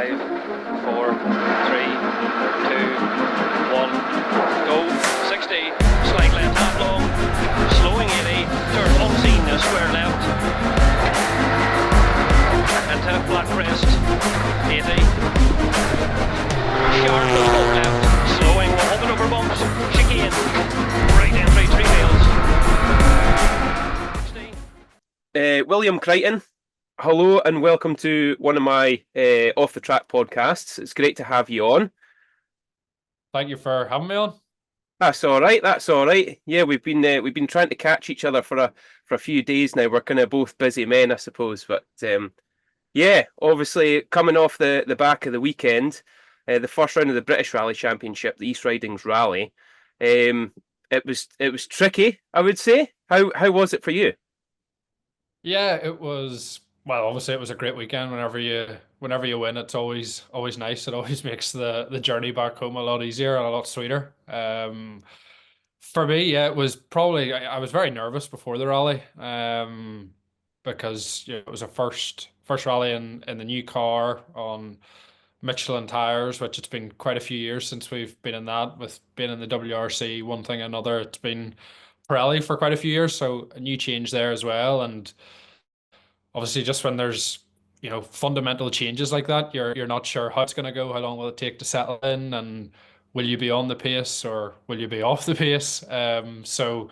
5, 4, 3, 2, 1, go. 60, slight left half long, slowing 80, turn unseen, square left, into flat crest, 80, sharp full left, slowing, hopping over bumps, chicane, right entry, 3 wheels. William Creighton, hello and welcome to one of my Off the Track podcasts. It's great to have you on. Thank you for having me on. That's all right. That's all right. Yeah, we've been trying to catch each other for a few days now. We're kind of both busy men, I suppose. But yeah, obviously coming off the back of the weekend, the first round of the British Rally Championship, the East Ridings Rally. It was tricky, I would say. How was it for you? Yeah, it was. Well, obviously it was a great weekend. Whenever you win, it's always nice. It always makes the journey back home a lot easier and a lot sweeter. For me, yeah, it was probably I was very nervous before the rally, because it was a first rally in the new car on Michelin tires, which it's been quite a few years since we've been in that. With being in the WRC, one thing or another, it's been Pirelli for quite a few years, so a new change there as well. And obviously, just when there's fundamental changes like that, you're not sure how it's going to go, how long will it take to settle in, and will you be on the pace or will you be off the pace? So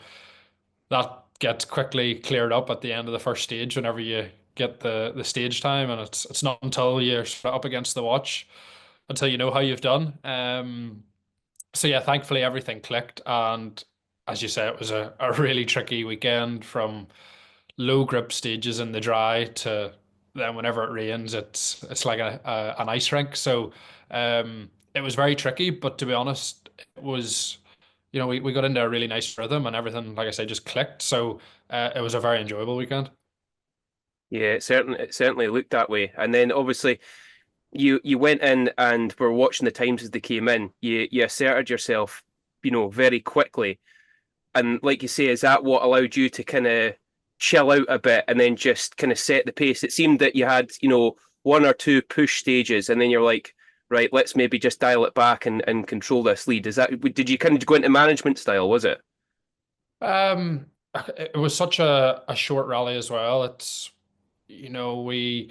that gets quickly cleared up at the end of the first stage whenever you get the stage time, and it's not until you're up against the watch until you know how you've done. So yeah, thankfully everything clicked, and as you say, it was a really tricky weekend from low grip stages in the dry to then whenever it rains, it's like an ice rink. So it was very tricky, but to be honest, it was, we got into a really nice rhythm and everything, like I said, just clicked. So it was a very enjoyable weekend. Yeah, it certainly looked that way. And then obviously you went in and were watching the times as they came in. You asserted yourself, very quickly. And like you say, is that what allowed you to kind of chill out a bit and then just kind of set the pace? It seemed that you had, one or two push stages, and then you're like, right, let's maybe just dial it back and control this lead. Did you kind of go into management style, was it? It was such a short rally as well. It's, we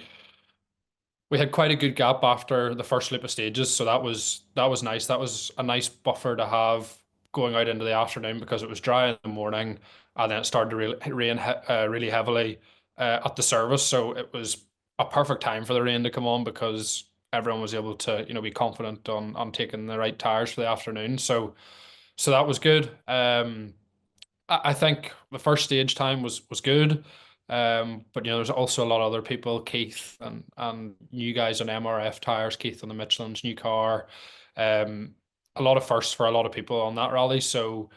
had quite a good gap after the first loop of stages, so that was nice. That was a nice buffer to have going out into the afternoon, because it was dry in the morning and then it started to rain really heavily at the service. So it was a perfect time for the rain to come on, because everyone was able to be confident on taking the right tires for the afternoon. So that was good. I think the first stage time was good. But there's also a lot of other people, Keith and you guys on MRF tires, Keith on the Michelin's new car. A lot of firsts for a lot of people on that rally. So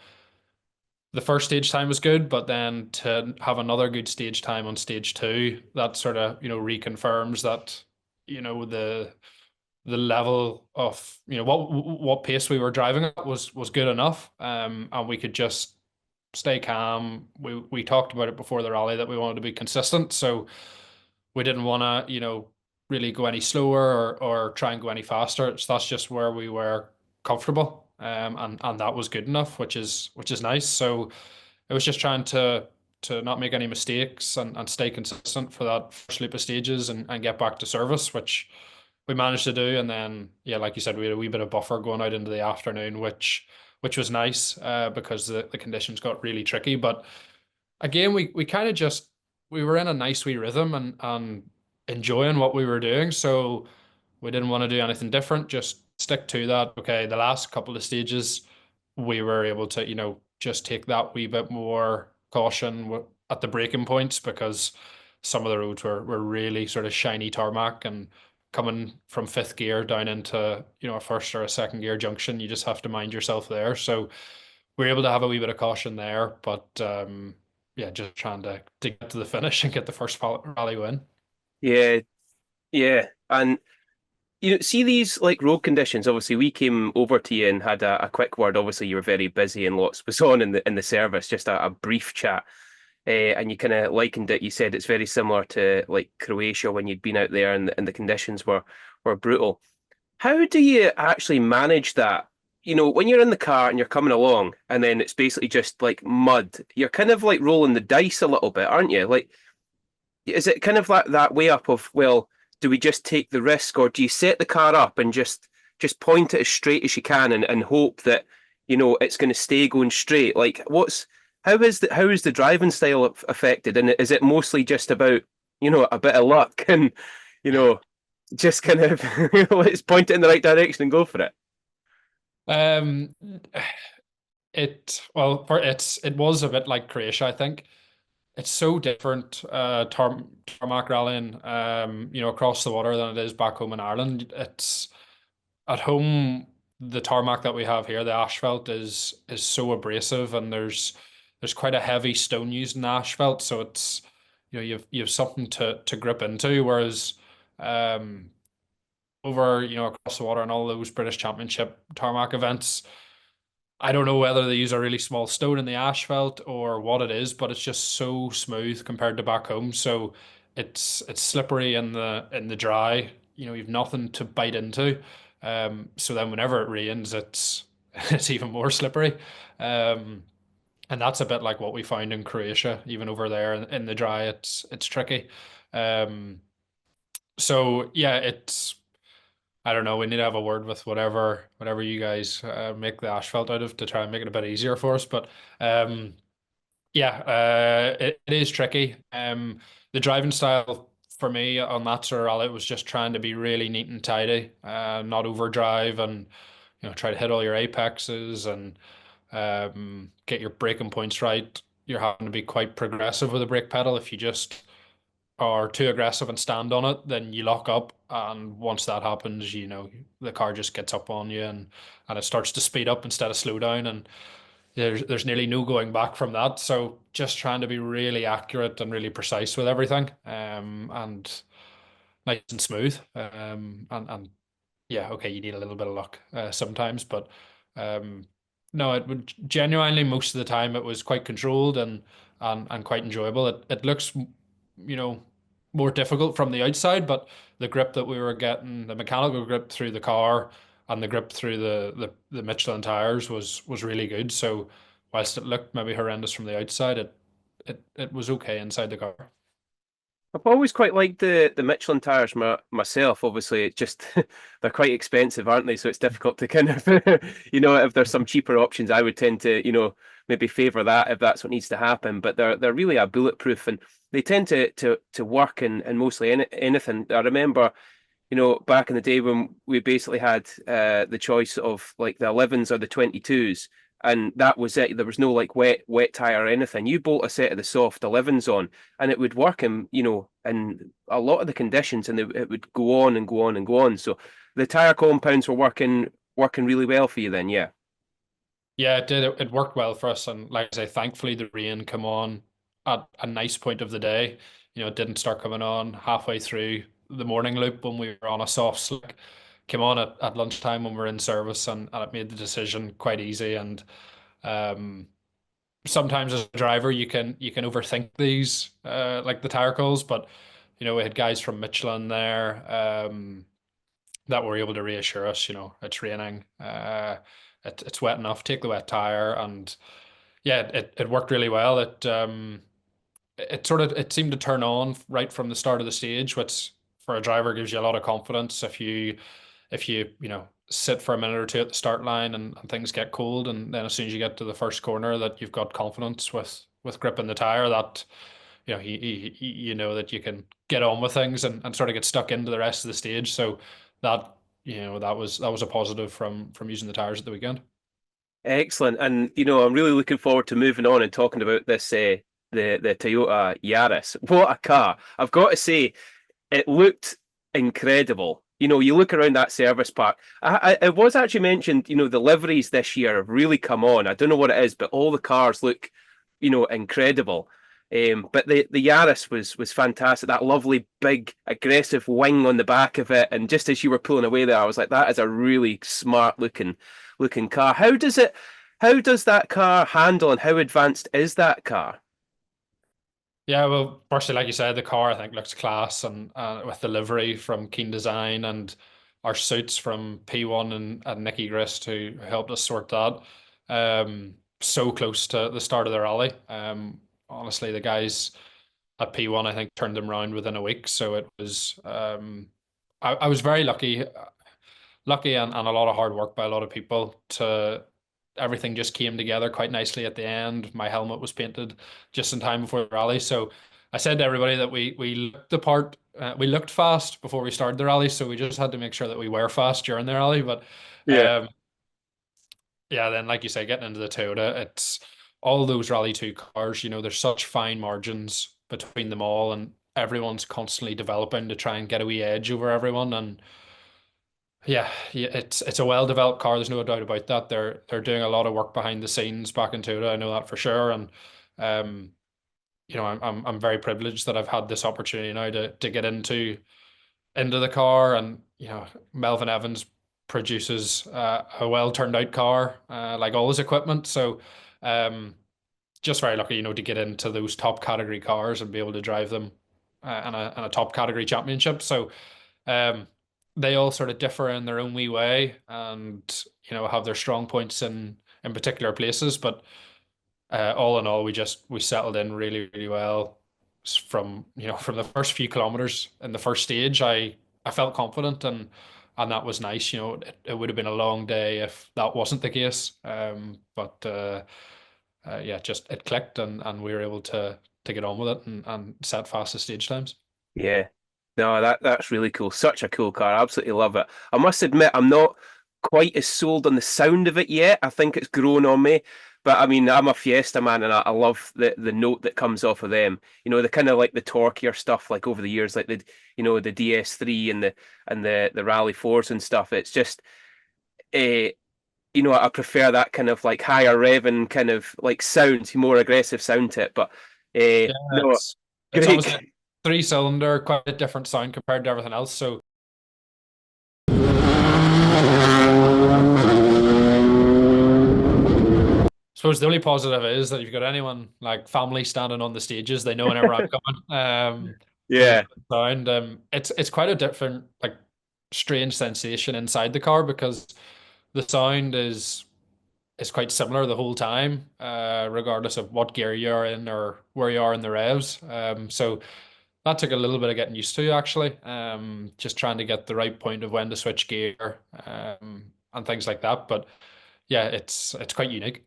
the first stage time was good, but then to have another good stage time on stage 2, that sort of reconfirms that the level of what pace we were driving at was good enough, and we could just stay calm. We talked about it before the rally that we wanted to be consistent, so we didn't want to really go any slower or try and go any faster. So that's just where we were comfortable, and that was good enough, which is nice. So it was just trying to not make any mistakes and stay consistent for that first loop of stages and get back to service, which we managed to do. And then, yeah, like you said, we had a wee bit of buffer going out into the afternoon, which was nice, because the conditions got really tricky. But again, we kind of just, we were in a nice wee rhythm and enjoying what we were doing. So we didn't want to do anything different, just stick to that. Okay, the last couple of stages, we were able to, just take that wee bit more caution at the braking points, because some of the roads were really sort of shiny tarmac, and coming from 5th gear down into a first or a second gear junction, you just have to mind yourself there. So we were able to have a wee bit of caution there, but yeah, just trying to get to the finish and get the first rally win. Yeah, and see these like road conditions. Obviously, we came over to you and had a quick word. Obviously, you were very busy and lots was on in the service. Just a brief chat. And you kind of likened it. You said it's very similar to like Croatia when you'd been out there, and the conditions were brutal. How do you actually manage that? You know, when you're in the car and you're coming along and then it's basically just like mud, you're kind of like rolling the dice a little bit, aren't you? Like, is it kind of like that way up of, well, do we just take the risk, or do you set the car up and just point it as straight as you can and hope that, you know, it's going to stay going straight? Like, how is the driving style affected? And is it mostly just about, you know, a bit of luck and, you know, just kind of let's point it in the right direction and go for it? Um, it was a bit like Croatia, I think. It's so different, tarmac rallying, across the water than it is back home in Ireland. It's at home, the tarmac that we have here, the asphalt is so abrasive, and there's quite a heavy stone used in the asphalt, so it's you have something to grip into. Whereas um, over across the water and all those British Championship tarmac events, I don't know whether they use a really small stone in the asphalt or what it is, but it's just so smooth compared to back home. So it's slippery in the dry. You've nothing to bite into. So then whenever it rains, it's it's even more slippery. Um, and that's a bit like what we found in Croatia, even over there in the dry, it's tricky. Um, so yeah, I don't know. We need to have a word with whatever you guys make the asphalt out of to try and make it a bit easier for us. But um, yeah, it is tricky. The driving style for me on that sort of rally was just trying to be really neat and tidy, not overdrive, and try to hit all your apexes and get your braking points right. You're having to be quite progressive with the brake pedal. If you just are too aggressive and stand on it, then you lock up. And once that happens, the car just gets up on you, and it starts to speed up instead of slow down. And there's nearly no going back from that. So just trying to be really accurate and really precise with everything, and nice and smooth. And yeah, okay, you need a little bit of luck sometimes, but um, no, it would genuinely most of the time it was quite controlled and quite enjoyable. It looks, more difficult from the outside, but the grip that we were getting, the mechanical grip through the car and the grip through the Michelin tires was really good. So whilst it looked maybe horrendous from the outside, it was okay inside the car. I've always quite liked the Michelin tires myself. Obviously, it's just they're quite expensive, aren't they? So it's difficult to kind of, if there's some cheaper options, I would tend to, maybe favour that if that's what needs to happen. But they're really a bulletproof, and they tend to work in mostly anything. I remember, back in the day when we basically had the choice of like the 11s or the 22s, and that was it. There was no like wet tire or anything. You bolt a set of the soft 11s on, and it would work in a lot of the conditions, and it would go on and go on and go on. So the tire compounds were working really well for you then, yeah. Yeah, it did. It worked well for us, and like I say, thankfully the rain came on at a nice point of the day. It didn't start coming on halfway through the morning loop when we were on a soft slick. Came on at lunchtime when we were in service, and it made the decision quite easy. And um, sometimes as a driver, you can overthink these, like the tire calls, but we had guys from Michelin there. That were able to reassure us, it's raining, it's wet enough, take the wet tire, and yeah, it worked really well. It seemed to turn on right from the start of the stage, which for a driver gives you a lot of confidence. If you sit for a minute or two at the start line, and things get cold, and then as soon as you get to the first corner, that you've got confidence with gripping the tire, that you know that you can get on with things, and sort of get stuck into the rest of the stage. So that that was a positive from using the tires at the weekend. Excellent. And I'm really looking forward to moving on and talking about this the Toyota Yaris. What a car. I've got to say, it looked incredible. You look around that service park. It was actually mentioned, the liveries this year have really come on. I don't know what it is, but all the cars look, incredible. But the Yaris was fantastic. That lovely big aggressive wing on the back of it, and just as you were pulling away there, I was like, that is a really smart looking car. How does that car handle, and how advanced is that car? Yeah, well, firstly, like you said, the car I think looks class, and with the livery from Keen Design, and our suits from P1 and Nicky Grist, who helped us sort that. So close to the start of the rally. Honestly, the guys at P1, I think, turned them around within a week. So it was, I was very lucky and a lot of hard work by a lot of people to everything just came together quite nicely at the end. My helmet was painted just in time before the rally. So I said to everybody that we looked the part, we looked fast before we started the rally. So we just had to make sure that we were fast during the rally. But Yeah. um, yeah, then like you say, getting into the Toyota, it's all those Rally 2 cars, there's such fine margins between them all, and everyone's constantly developing to try and get a wee edge over everyone. And yeah, it's a well-developed car. There's no doubt about that. They're doing a lot of work behind the scenes back in Toyota. I know that for sure. And um, I'm very privileged that I've had this opportunity now to get into the car. And Melvin Evans produces a well turned out car, like all his equipment. So um, just very lucky, to get into those top category cars and be able to drive them in a top category championship. So um, they all sort of differ in their own wee way, and have their strong points in particular places. But all in all, we settled in really, really well. From from the first few kilometers in the first stage, I felt confident, and that was nice. It would have been a long day if that wasn't the case. But yeah, just it clicked, and we were able to get on with it and set fastest stage times. Yeah. No, that's really cool. Such a cool car. I absolutely love it. I must admit, I'm not quite as sold on the sound of it yet. I think it's grown on me. But I mean, I'm a Fiesta man, and I love the note that comes off of them. The kind of like the torquier stuff, like over the years, like the DS3 and the Rally 4s and stuff. It's just I prefer that kind of like higher revving kind of like sound, more aggressive sound to it. But Yeah, no, it's great. obviously a three-cylinder, quite a different sound compared to everything else. So I suppose the only positive is that if you've got anyone like family standing on the stages, they know whenever I'm coming. For the Yeah, sound, it's quite a different, like, strange sensation inside the car because the sound is quite similar the whole time, regardless of what gear you're in or where you are in the revs. So that took a little bit of getting used to, actually. Just trying to get the right point of when to switch gear, and things like that. But yeah, it's quite unique.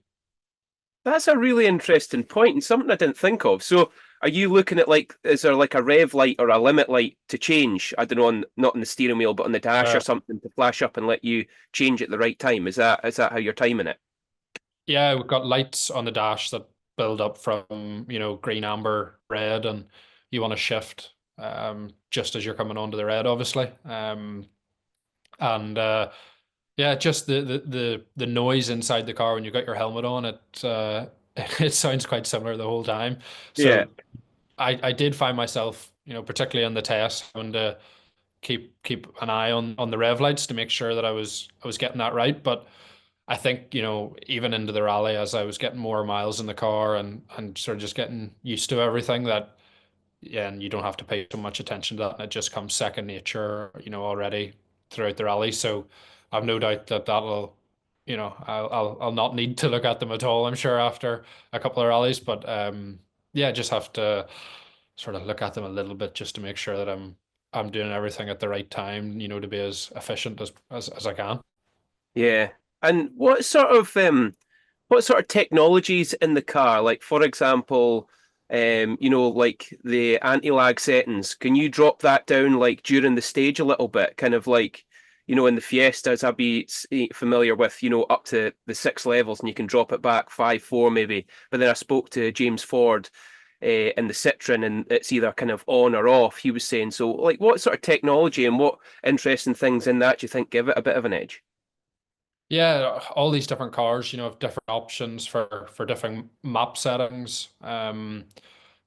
that's a really interesting point and something I didn't think of. So, are you looking at like, is there like a rev light or a limit light to change? I don't know, not on the steering wheel, but on the dash or Uh, something to flash up and let you change at the right time? Is that how you're timing it? yeah, we've got lights on the dash that build up from, green, amber, red, and you want to shift just as you're coming onto the red, obviously. And yeah, just the noise inside the car when you got your helmet on, it sounds quite similar the whole time. Yeah, So I did find myself, particularly on the test, having to keep an eye on the rev lights to make sure that I was getting that right. But I think, even into the rally, as I was getting more miles in the car and sort of just getting used to everything, that yeah, and you don't have to pay so much attention to that, and it just comes second nature, already throughout the rally. So I've no doubt that that'll, I'll not need to look at them at all, I'm sure, after a couple of rallies. But yeah, just have to sort of look at them a little bit just to make sure that I'm doing everything at the right time, to be as efficient as I can. yeah. And what sort of technologies in the car? Like, for example, like the anti-lag settings. Can you drop that down like during the stage a little bit? Kind of like, in the Fiestas, I'd be familiar with, up to the 6 levels, and you can drop it back 5, 4 maybe. But then I spoke to James Ford in the Citroen, and it's either kind of on or off. He was saying, so like, what sort of technology and what interesting things in that do you think give it a bit of an edge? Yeah, all these different cars, have different options for different map settings. But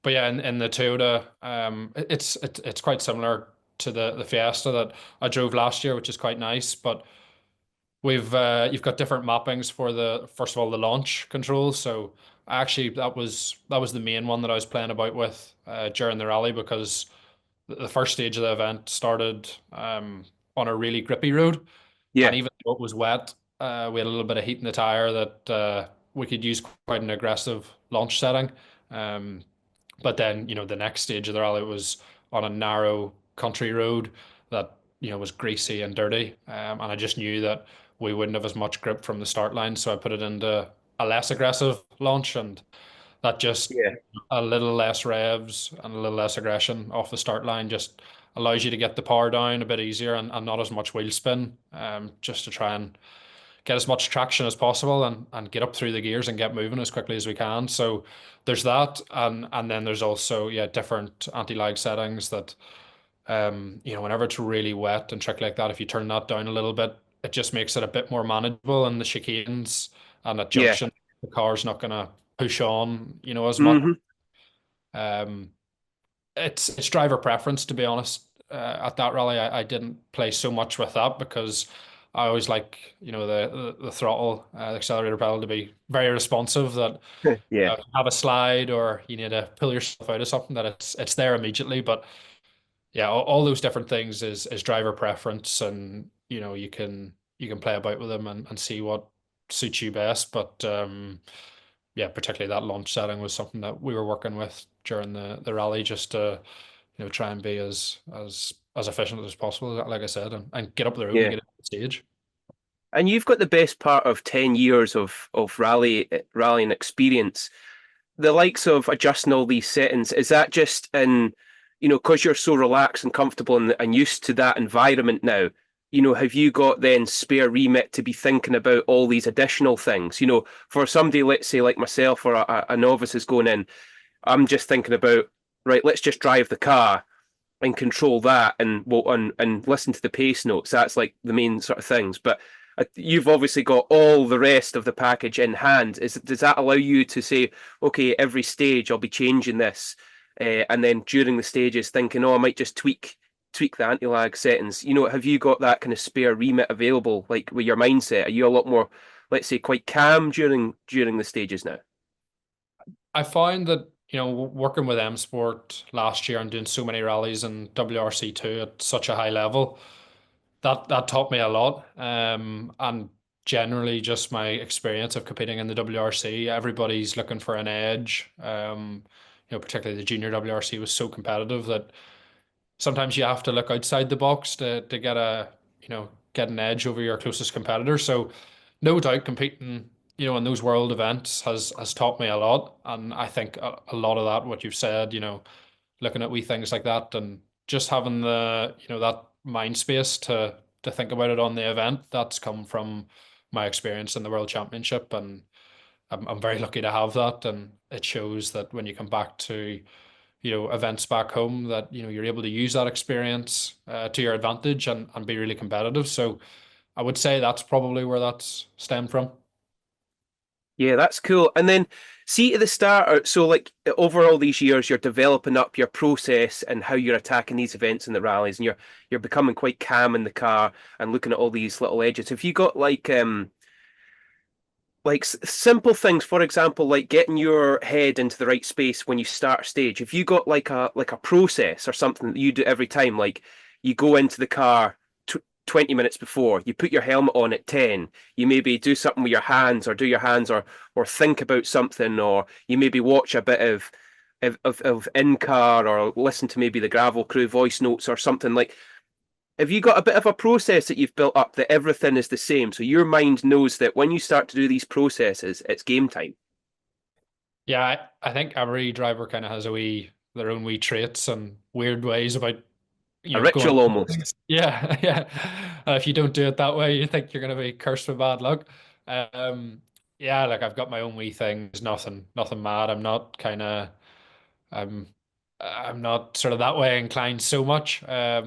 yeah, in the Toyota, it's quite similar to the Fiesta that I drove last year, which is quite nice. But you've got different mappings for the first of all the launch controls. So actually, that was the main one that I was playing about with during the rally because the first stage of the event started. on a really grippy road. And Yeah. even though it was wet, we had a little bit of heat in the tire that we could use quite an aggressive launch setting. Um, but then, the next stage of the rally was on a narrow country road that, was greasy and dirty. And I just knew that we wouldn't have as much grip from the start line. So I put it into a less aggressive launch, and that just Yeah. a little less revs and a little less aggression off the start line just allows you to get the power down a bit easier, and not as much wheel spin, just to try and get as much traction as possible, and get up through the gears and get moving as quickly as we can. So there's that, and then there's also, yeah, different anti-lag settings that, whenever it's really wet and tricky like that, if you turn that down a little bit, it just makes it a bit more manageable in the chicanes and at Yeah. junction. The car's not gonna push on, as much. Hmm. Um, it's driver preference, to be honest. At that rally, I didn't play so much with that because I always like, the throttle, the accelerator pedal to be very responsive. That Yeah. if you have a slide or you need to pull yourself out of something, that it's there immediately. But yeah, all those different things is driver preference, and you can play about with them and see what suits you best. But yeah, particularly that launch setting was something that we were working with during the rally, just to try and be as efficient as possible, like I said, and get up the road and Yeah. get into the stage. And you've got the best part of 10 years of rallying experience. The likes of adjusting all these settings, is that just because you're so relaxed and comfortable and used to that environment now, have you got then spare remit to be thinking about all these additional things? For somebody, let's say like myself or a novice is going in, I'm just thinking about, right, let's just drive the car and control that, and listen to the pace notes. That's like the main sort of things. But you've obviously got all the rest of the package in hand. Does that allow you to say, okay, every stage I'll be changing this, and then during the stages thinking, oh, I might just tweak the anti-lag settings. Have you got that kind of spare remit available, like with your mindset? Are you a lot more, let's say, quite calm during the stages now? I found that, working with M Sport last year and doing so many rallies and WRC2 at such a high level, that taught me a lot. And generally just my experience of competing in the WRC, everybody's looking for an edge. Particularly the junior WRC was so competitive that sometimes you have to look outside the box to get an edge over your closest competitor. So no doubt competing, in those world events has taught me a lot. And I think a lot of that, what you've said, looking at wee things like that, and just having that mind space to think about it on the event, that's come from my experience in the World Championship. And I'm very lucky to have that. And it shows that when you come back to events back home, that you're able to use that experience to your advantage, and be really competitive. So I would say that's probably where that's stemmed from. Yeah, that's cool. And then see at the start, so like over all these years, you're developing up your process and how you're attacking these events and the rallies, and you're becoming quite calm in the car and looking at all these little edges. Have you got like simple things, for example, like getting your head into the right space when you start a stage? If you got like a process or something that you do every time, like you go into the car 20 minutes before, you put your helmet on at 10, you maybe do something with your hands, or do your hands, or think about something, or you maybe watch a bit of in car, or listen to maybe the gravel crew voice notes or something. Like, have you got a bit of a process that you've built up that everything is the same, so your mind knows that when you start to do these processes, it's game time? Yeah, I think every driver kind of has their own wee traits and weird ways about A going. ritual almost. Yeah, yeah. If you don't do it that way, you think you're going to be cursed with bad luck. Um, yeah, like I've got my own wee things. Nothing mad. I'm, I'm not sort of that way inclined so much. I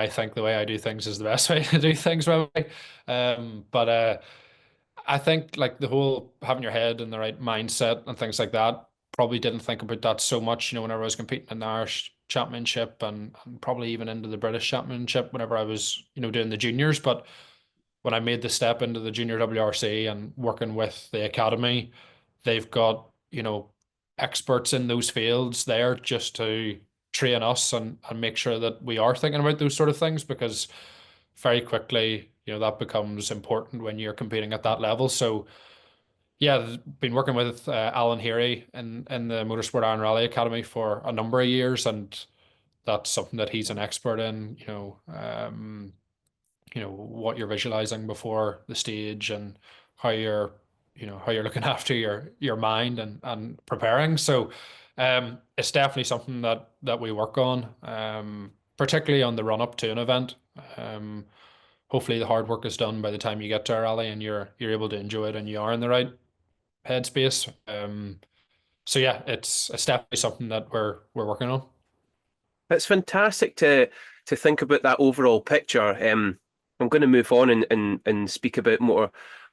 think the way I do things is the best way to do things, probably. But I think like the whole having your head in the right mindset and things like that, probably didn't think about that so much, whenever I was competing in the Irish Championship, and probably even into the British Championship whenever I was, doing the juniors. But when I made the step into the junior WRC and working with the academy, they've got, experts in those fields there just to train us and make sure that we are thinking about those sort of things, because very quickly, that becomes important when you're competing at that level. So yeah, been working with Alan Heary in the Motorsport Ireland Rally Academy for a number of years, and that's something that he's an expert in. What you're visualizing before the stage, and how you're looking after your mind and preparing. So it's definitely something that we work on, particularly on the run up to an event. Hopefully the hard work is done by the time you get to a rally, and you're able to enjoy it, and you are in the right headspace. So yeah, it's definitely something that we're working on. It's fantastic to think about that overall picture. I'm going to move on and speak about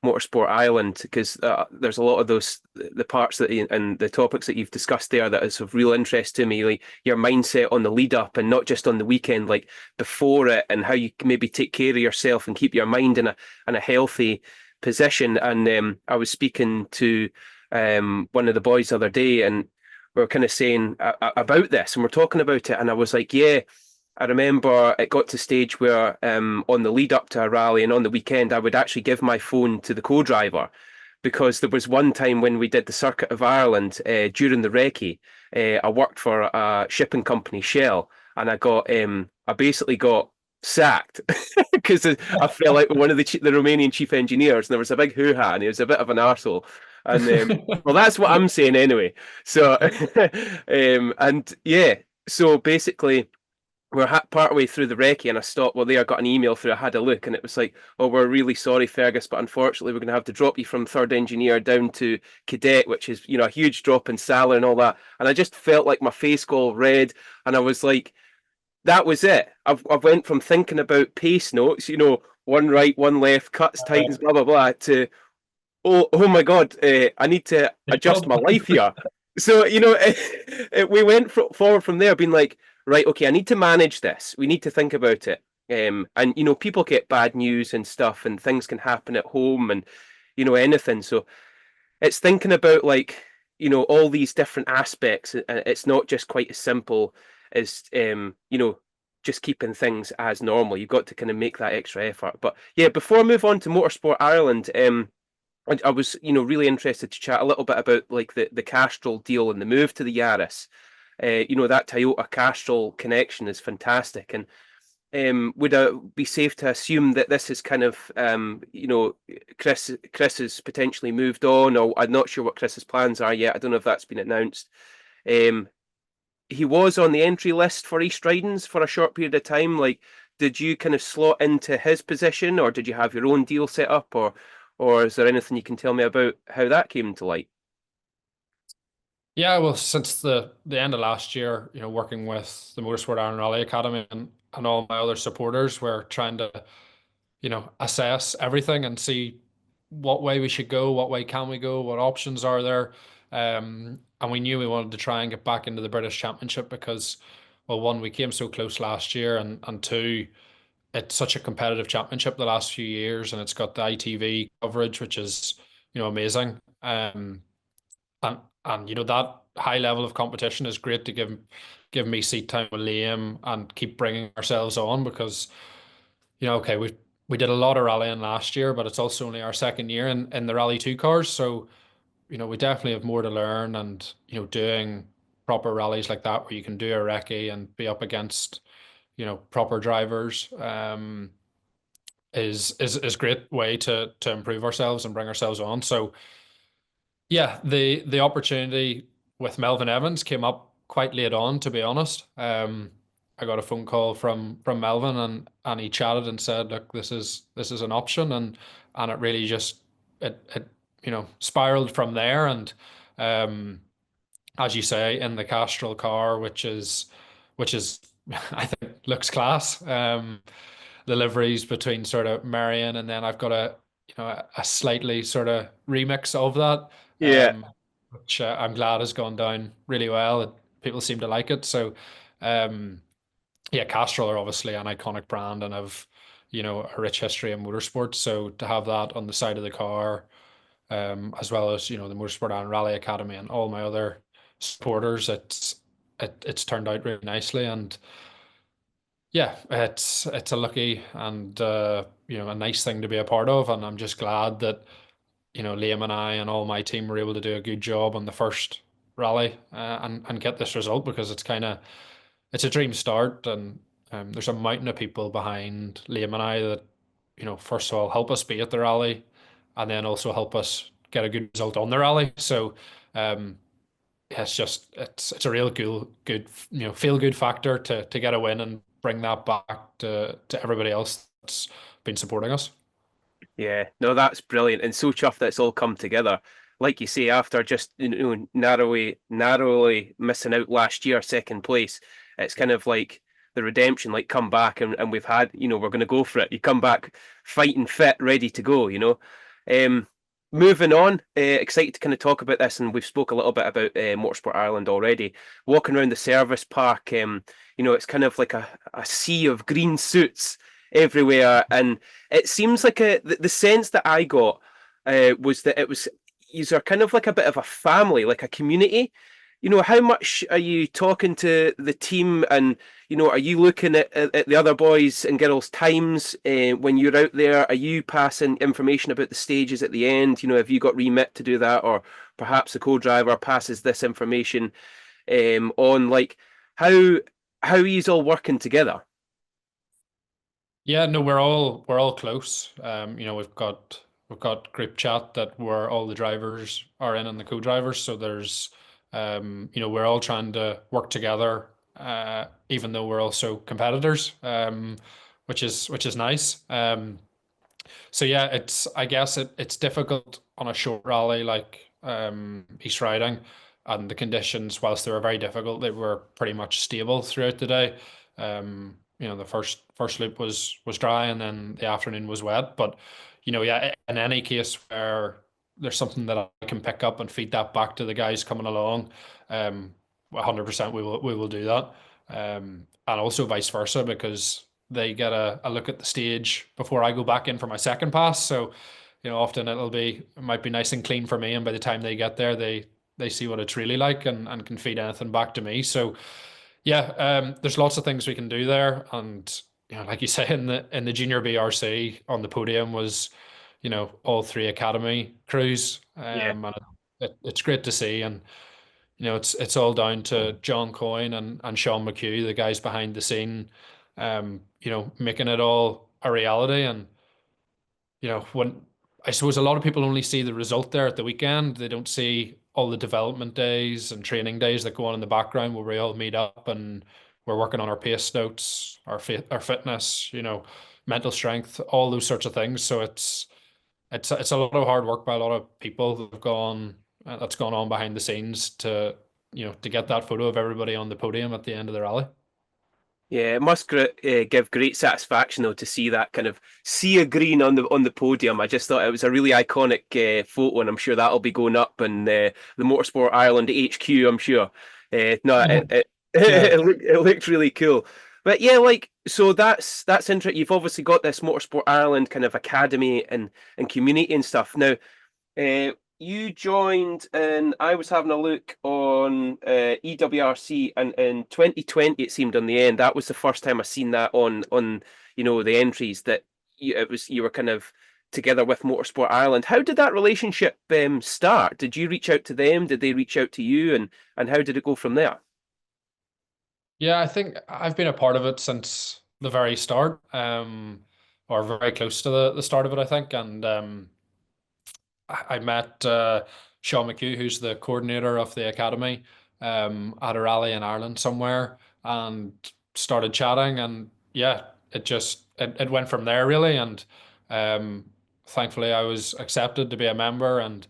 Motorsport Ireland, because there's a lot of the parts and the topics that you've discussed there that is of real interest to me, like your mindset on the lead up and not just on the weekend, like before it, and how you can maybe take care of yourself and keep your mind in a healthy position. And I was speaking to one of the boys the other day, and we were kind of saying about this, and we're talking about it, and I was like, yeah, I remember it got to a stage where on the lead up to a rally and on the weekend, I would actually give my phone to the co-driver, because there was one time when we did the Circuit of Ireland during the recce. I worked for a shipping company, Shell, and I basically got sacked because I felt like one of the Romanian chief engineers, and there was a big hoo-ha, and he was a bit of an arsehole. And well, that's what I'm saying anyway. So, and yeah, so basically, we're part way through the recce, and I stopped. Well, there I got an email through. I had a look, and it was like, "Oh, we're really sorry, Fergus, but unfortunately, we're going to have to drop you from third engineer down to cadet, which is, a huge drop in salary and all that." And I just felt like my face got all red, and I was like, "That was it. I've went from thinking about pace notes, one right, one left, cuts, tightens, blah blah blah, to oh my God, I need to adjust my life here." So, we went forward from there, being like, right, okay, I need to manage this. We need to think about it. And, people get bad news and stuff, and things can happen at home, and, anything. So it's thinking about, like, all these different aspects. And it's not just quite as simple as, just keeping things as normal. You've got to kind of make that extra effort. But yeah, before I move on to Motorsport Ireland, I was, really interested to chat a little bit about like the Castrol deal and the move to the Yaris. That Toyota Castrol connection is fantastic, and would it be safe to assume that this is kind of, Chris has potentially moved on, or I'm not sure what Chris's plans are yet. I don't know if that's been announced. He was on the entry list for East Ridings for a short period of time. Like, did you kind of slot into his position, or did you have your own deal set up, or is there anything you can tell me about how that came to light? Yeah, well, since the end of last year, working with the Motorsport Ireland Rally Academy and all my other supporters, we're trying to, assess everything and see what way we should go, what way can we go, what options are there. And we knew we wanted to try and get back into the British Championship because, well, one, we came so close last year, and two, it's such a competitive championship the last few years, and it's got the ITV coverage, which is, amazing. And that high level of competition is great to give me seat time with Liam and keep bringing ourselves on, because okay, we did a lot of rallying last year, but it's also only our second year in the Rally 2 cars, so we definitely have more to learn. And doing proper rallies like that where you can do a recce and be up against proper drivers is a great way to improve ourselves and bring ourselves on. So yeah, the opportunity with Melvin Evans came up quite late on, to be honest. I got a phone call from Melvin, and he chatted and said, "Look, this is an option," and it really just it spiraled from there. And as you say, in the Castrol car, which is I think looks class. The liveries between sort of Marion, and then I've got a slightly sort of remix of that, Yeah. which I'm glad has gone down really well. People seem to like it. So, yeah, Castrol are obviously an iconic brand and have, a rich history in motorsport. So to have that on the side of the car, as well as, the Motorsport Ireland Rally Academy and all my other supporters, it's turned out really nicely. And yeah, it's a lucky and a nice thing to be a part of. And I'm just glad that Liam and I and all my team were able to do a good job on the first rally, and get this result, because it's a dream start. And there's a mountain of people behind Liam and I that first of all help us be at the rally, and then also help us get a good result on the rally. So um, it's a real good feel good factor to get a win and bring that back to everybody else that's been supporting us. Yeah, no, that's brilliant, and so chuffed that it's all come together. Like you say, after just narrowly missing out last year, second place, it's kind of like the redemption, like come back, and we've had, we're going to go for it. You come back fighting fit, ready to go. Um, Moving on, excited to kind of talk about this, and we've spoke a little bit about Motorsport Ireland already. Walking around the service park, it's kind of like a sea of green suits everywhere, and it seems like the sense that I got was that it was these are kind of like a bit of a family, like a community. How much are you talking to the team, and are you looking at the other boys and girls' times when you're out there? Are you passing information about the stages at the end? Have you got remit to do that, or perhaps the co-driver passes this information on? Like how are you all working together? Yeah, no, we're all close. We've got group chat that where all the drivers are in and the co-drivers. So there's we're all trying to work together, even though we're also competitors, which is nice. So yeah, I guess it's difficult on a short rally like East Riding, and the conditions, whilst they were very difficult, they were pretty much stable throughout the day. The first loop was dry, and then the afternoon was wet. But yeah, in any case where there's something that I can pick up and feed that back to the guys coming along, 100% we will do that. And also vice versa, because they get a look at the stage before I go back in for my second pass. So, often it might be nice and clean for me, and by the time they get there, they see what it's really like, and can feed anything back to me. So yeah, there's lots of things we can do there. And like you say, in the junior BRC on the podium was, all three academy crews, Yeah. and it's great to see. And it's all down to John Coyne and Sean McHugh, the guys behind the scene, making it all a reality. And when I suppose a lot of people only see the result there at the weekend, they don't see all the development days and training days that go on in the background, where we all meet up and we're working on our pace notes, our fitness, mental strength, all those sorts of things. So it's a lot of hard work by a lot of people that's gone on behind the scenes to get that photo of everybody on the podium at the end of the rally. Yeah, it must give great satisfaction though to see that kind of sea of green on the podium. I just thought it was a really iconic photo, and I'm sure that'll be going up in the Motorsport Ireland HQ. I'm sure. No, it Yeah. it looked really cool. But yeah, like so that's interesting. You've obviously got this Motorsport Ireland kind of academy and community and stuff now. Uh, you joined, and I was having a look on EWRC, and in 2020 it seemed on the end that was the first time I seen that on the entries that you were kind of together with Motorsport Ireland. How did that relationship start? Did you reach out to them? Did they reach out to you? And how did it go from there? Yeah, I think I've been a part of it since the very start, or very close to the start of it, I think. And I met Sean McHugh, who's the coordinator of the academy, at a rally in Ireland somewhere, and started chatting. And yeah, it went from there really. And thankfully, I was accepted to be a member, and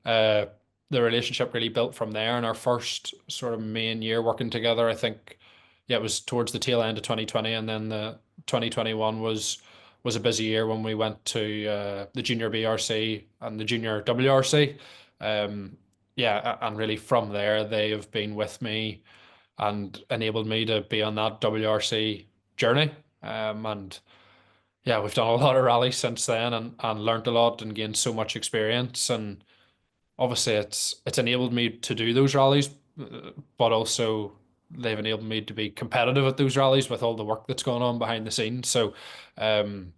uh, the relationship really built from there. And our first sort of main year working together, I think, yeah, it was towards the tail end of 2020, and then the 2021 was a busy year when we went to the junior BRC and the junior WRC. Yeah, and really from there, they have been with me and enabled me to be on that WRC journey. And yeah, we've done a lot of rallies since then, and learned a lot and gained so much experience. And obviously, it's enabled me to do those rallies, but also they've enabled me to be competitive at those rallies with all the work that's going on behind the scenes. So, um,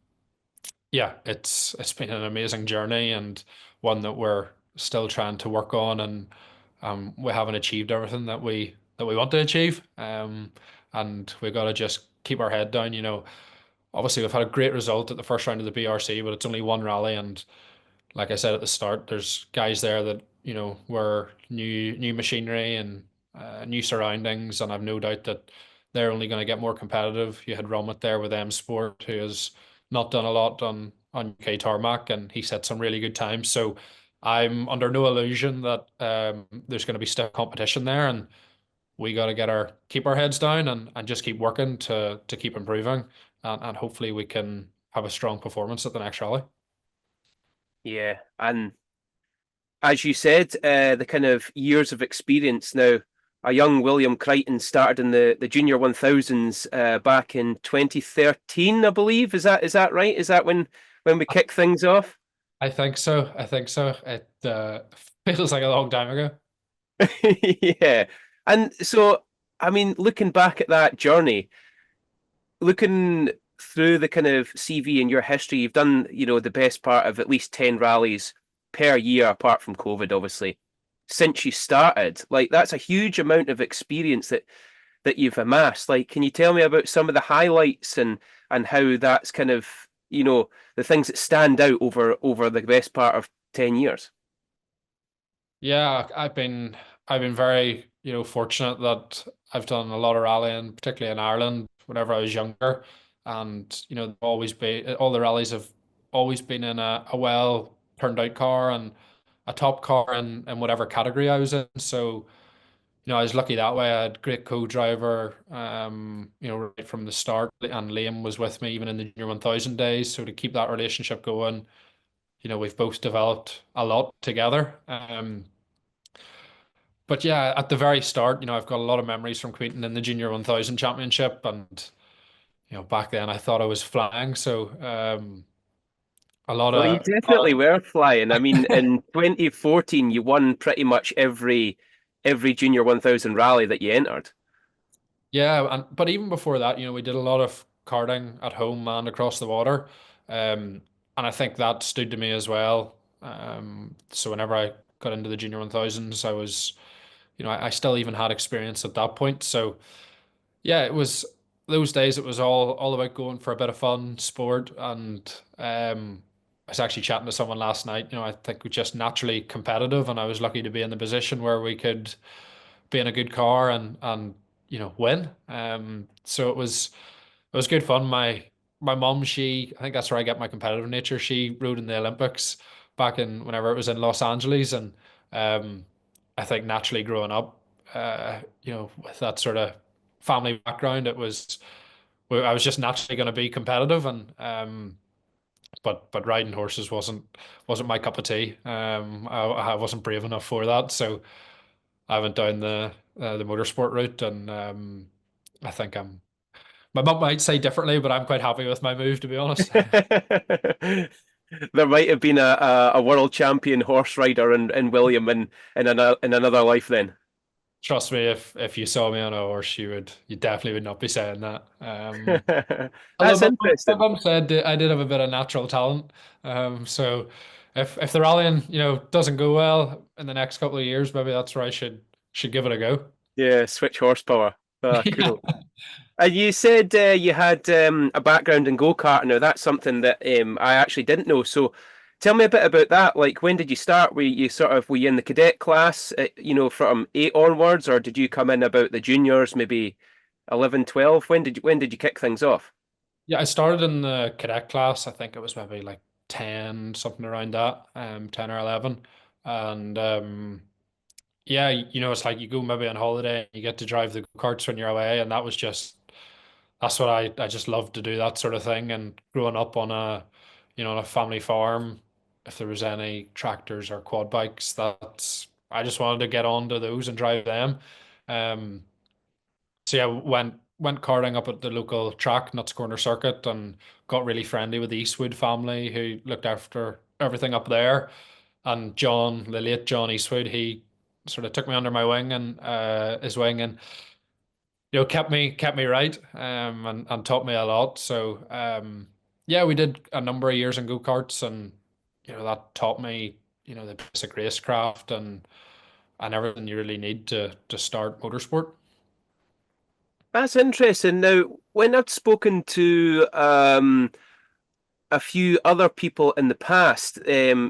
yeah, it's been an amazing journey and one that we're still trying to work on, and we haven't achieved everything that we want to achieve. And we got to just keep our head down. Obviously we've had a great result at the first round of the BRC, but it's only one rally, and like I said at the start, there's guys there that were new machinery and new surroundings, and I've no doubt that they're only going to get more competitive. You had Romit there with M Sport, who has not done a lot on UK tarmac, and he set some really good times. So I'm under no illusion that there's going to be stiff competition there, and we got to keep our heads down and just keep working to keep improving, and hopefully we can have a strong performance at the next rally. Yeah, and as you said, the kind of years of experience now. A young William Creighton started in the Junior 1000s back in 2013, I believe. Is that right? Is that when we kick things off? I think so. I think so. It feels like a long time ago. Yeah. And so, I mean, looking back at that journey, looking through the kind of CV and your history, you've done, the best part of at least 10 rallies per year, apart from COVID, obviously, since you started. Like, that's a huge amount of experience that you've amassed. Like, can you tell me about some of the highlights and how that's kind of, the things that stand out over the best part of 10 years? Yeah, I've been very, fortunate that I've done a lot of rallying, particularly in Ireland, whenever I was younger. And, always be all the rallies have always been in a well turned out car and a top car in whatever category I was in. So, I was lucky that way. I had great co-driver, right from the start, and Liam was with me even in the Junior 1000 days. So to keep that relationship going, we've both developed a lot together. But yeah, at the very start, I've got a lot of memories from competing in the Junior 1000 Championship, and back then I thought I was flying. So a lot Well, you of definitely were flying. I mean, in 2014, you won pretty much every Junior 1000 rally that you entered. yeah, but even before that, we did a lot of karting at home and across the water, and I think that stood to me as well. So whenever I got into the Junior 1000s, I was, I still even had experience at that point. So yeah, it was those days. It was all about going for a bit of fun, sport, and I was actually chatting to someone last night. I think we're just naturally competitive, and I was lucky to be in the position where we could be in a good car and win. So it was good fun. My mom, I think that's where I get my competitive nature. She rode in the Olympics back in whenever it was in Los Angeles, and um, I think naturally growing up, with that sort of family background, I was just naturally going to be competitive, and but riding horses wasn't my cup of tea. I wasn't brave enough for that, so I went down the motorsport route, and I think my mum might say differently, but I'm quite happy with my move, to be honest. There might have been a world champion horse rider in William in another life then. Trust me, if you saw me on a horse, you definitely would not be saying that. That's Although my interesting. mum said that I did have a bit of natural talent. So if the rallying, doesn't go well in the next couple of years, maybe that's where I should give it a go. Yeah, switch horsepower. Ah, Yeah. cool. You said you had a background in go-kart. Now, that's something that I actually didn't know. So tell me a bit about that. Like, when did you start? Were you in the cadet class, from 8 onwards, or did you come in about the juniors, maybe 11, 12? When did you kick things off? Yeah, I started in the cadet class. I think it was maybe like 10, something around that, 10 or 11. And yeah, it's like you go maybe on holiday and you get to drive the go-karts when you're away, and that's what I just love to do, that sort of thing. And growing up on a family farm, if there was any tractors or quad bikes, I just wanted to get onto those and drive them. Um, so yeah, went karting up at the local track, Nuts Corner Circuit, and got really friendly with the Eastwood family who looked after everything up there. And the late John Eastwood, he sort of took me under my wing and his wing, and kept me right, and taught me a lot. So yeah, we did a number of years in go-karts, and that taught me the basic racecraft and everything you really need to start motorsport. That's interesting. Now, when I've spoken to a few other people in the past,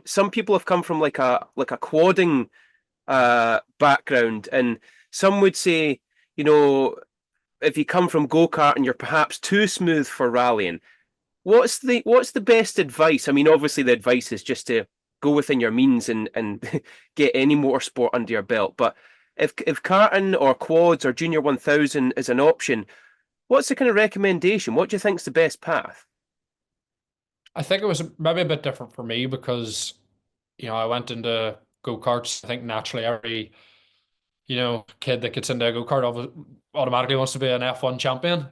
some people have come from like a quadding background, and some would say, you know, if you come from go-kart and you're perhaps too smooth for rallying, what's the best advice? I mean, obviously the advice is just to go within your means and get any motorsport under your belt. But if karting or quads or Junior 1000 is an option, what's the kind of recommendation? What do you think's the best path? I think it was maybe a bit different for me because I went into go-karts. I think naturally every kid that gets into a go-kart automatically wants to be an F1 champion.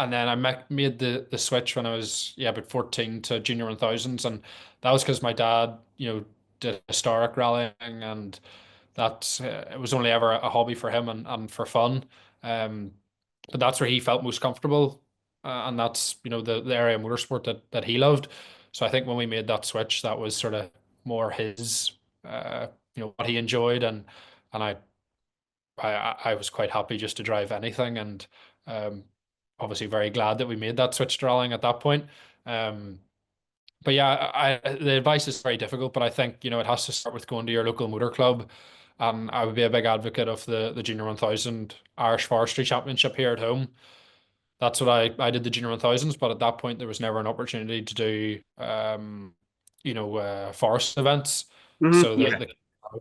And then I made the switch when I was about 14 to Junior 1000s, and that was because my dad did historic rallying, and that it was only ever a hobby for him and for fun. Um, but that's where he felt most comfortable, and that's the area of motorsport that he loved. So I think when we made that switch, that was sort of more his, what he enjoyed, and I was quite happy just to drive anything, and um, obviously very glad that we made that switch to rallying at that point. Um, but yeah, the advice is very difficult, but I think it has to start with going to your local motor club. And I would be a big advocate of the Junior 1000 Irish Forestry Championship here at home. That's what I did, the Junior 1000s, but at that point there was never an opportunity to do forest events. So Yeah,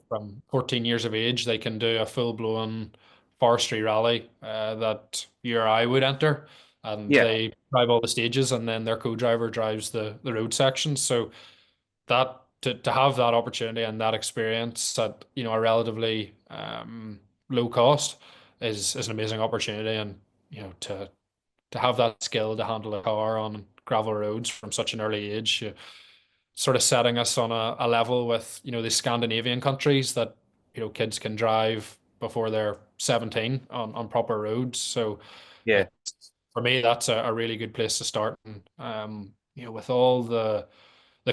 from 14 years of age, they can do a full-blown forestry rally that you or I would enter, and yeah, they drive all the stages, and then their co-driver drives the road sections. So that to have that opportunity and that experience at a relatively low cost is an amazing opportunity, and to have that skill to handle a car on gravel roads from such an early age, sort of setting us on a level with the Scandinavian countries that kids can drive before they're 17 on proper roads. So yeah. for me, that's a really good place to start. And with all the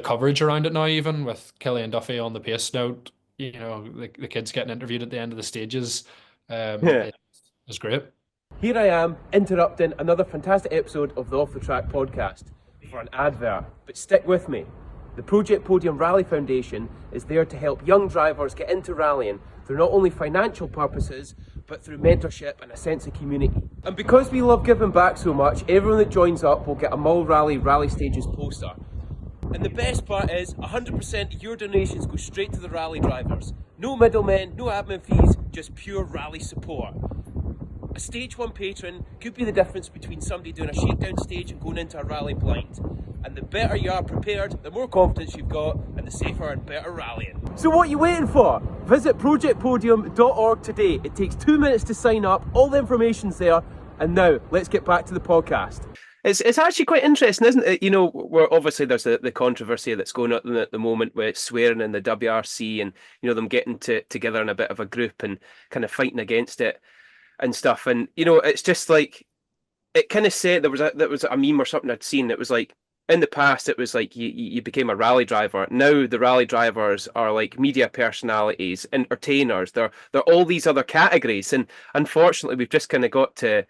coverage around it now, even with Killian Duffy on the pace note, the kids getting interviewed at the end of the stages, it's great. Here I am, interrupting another fantastic episode of the Off the Track podcast for an advert. But stick with me. The Project Podium Rally Foundation is there to help young drivers get into rallying through not only financial purposes, but through mentorship and a sense of community. And because we love giving back so much, everyone that joins up will get a Mull Rally Rally Stages poster. And the best part is 100% of your donations go straight to the rally drivers. No middlemen, no admin fees, just pure rally support. A stage 1 patron could be the difference between somebody doing a shakedown stage and going into a rally blind. And the better you are prepared, the more confidence you've got, and the safer and better rallying. So what are you waiting for? Visit projectpodium.org today. It takes 2 minutes to sign up, all the information's there. And now, let's get back to the podcast. It's actually quite interesting, isn't it? Where obviously there's the controversy that's going on at the moment with swearing in the WRC, and them getting together in a bit of a group and kind of fighting against it and stuff. And it's just like, it kind of said, there was a meme or something I'd seen. It was like, in the past it was like you became a rally driver. Now the rally drivers are like media personalities, entertainers. They're all these other categories, and unfortunately we've just kind of got to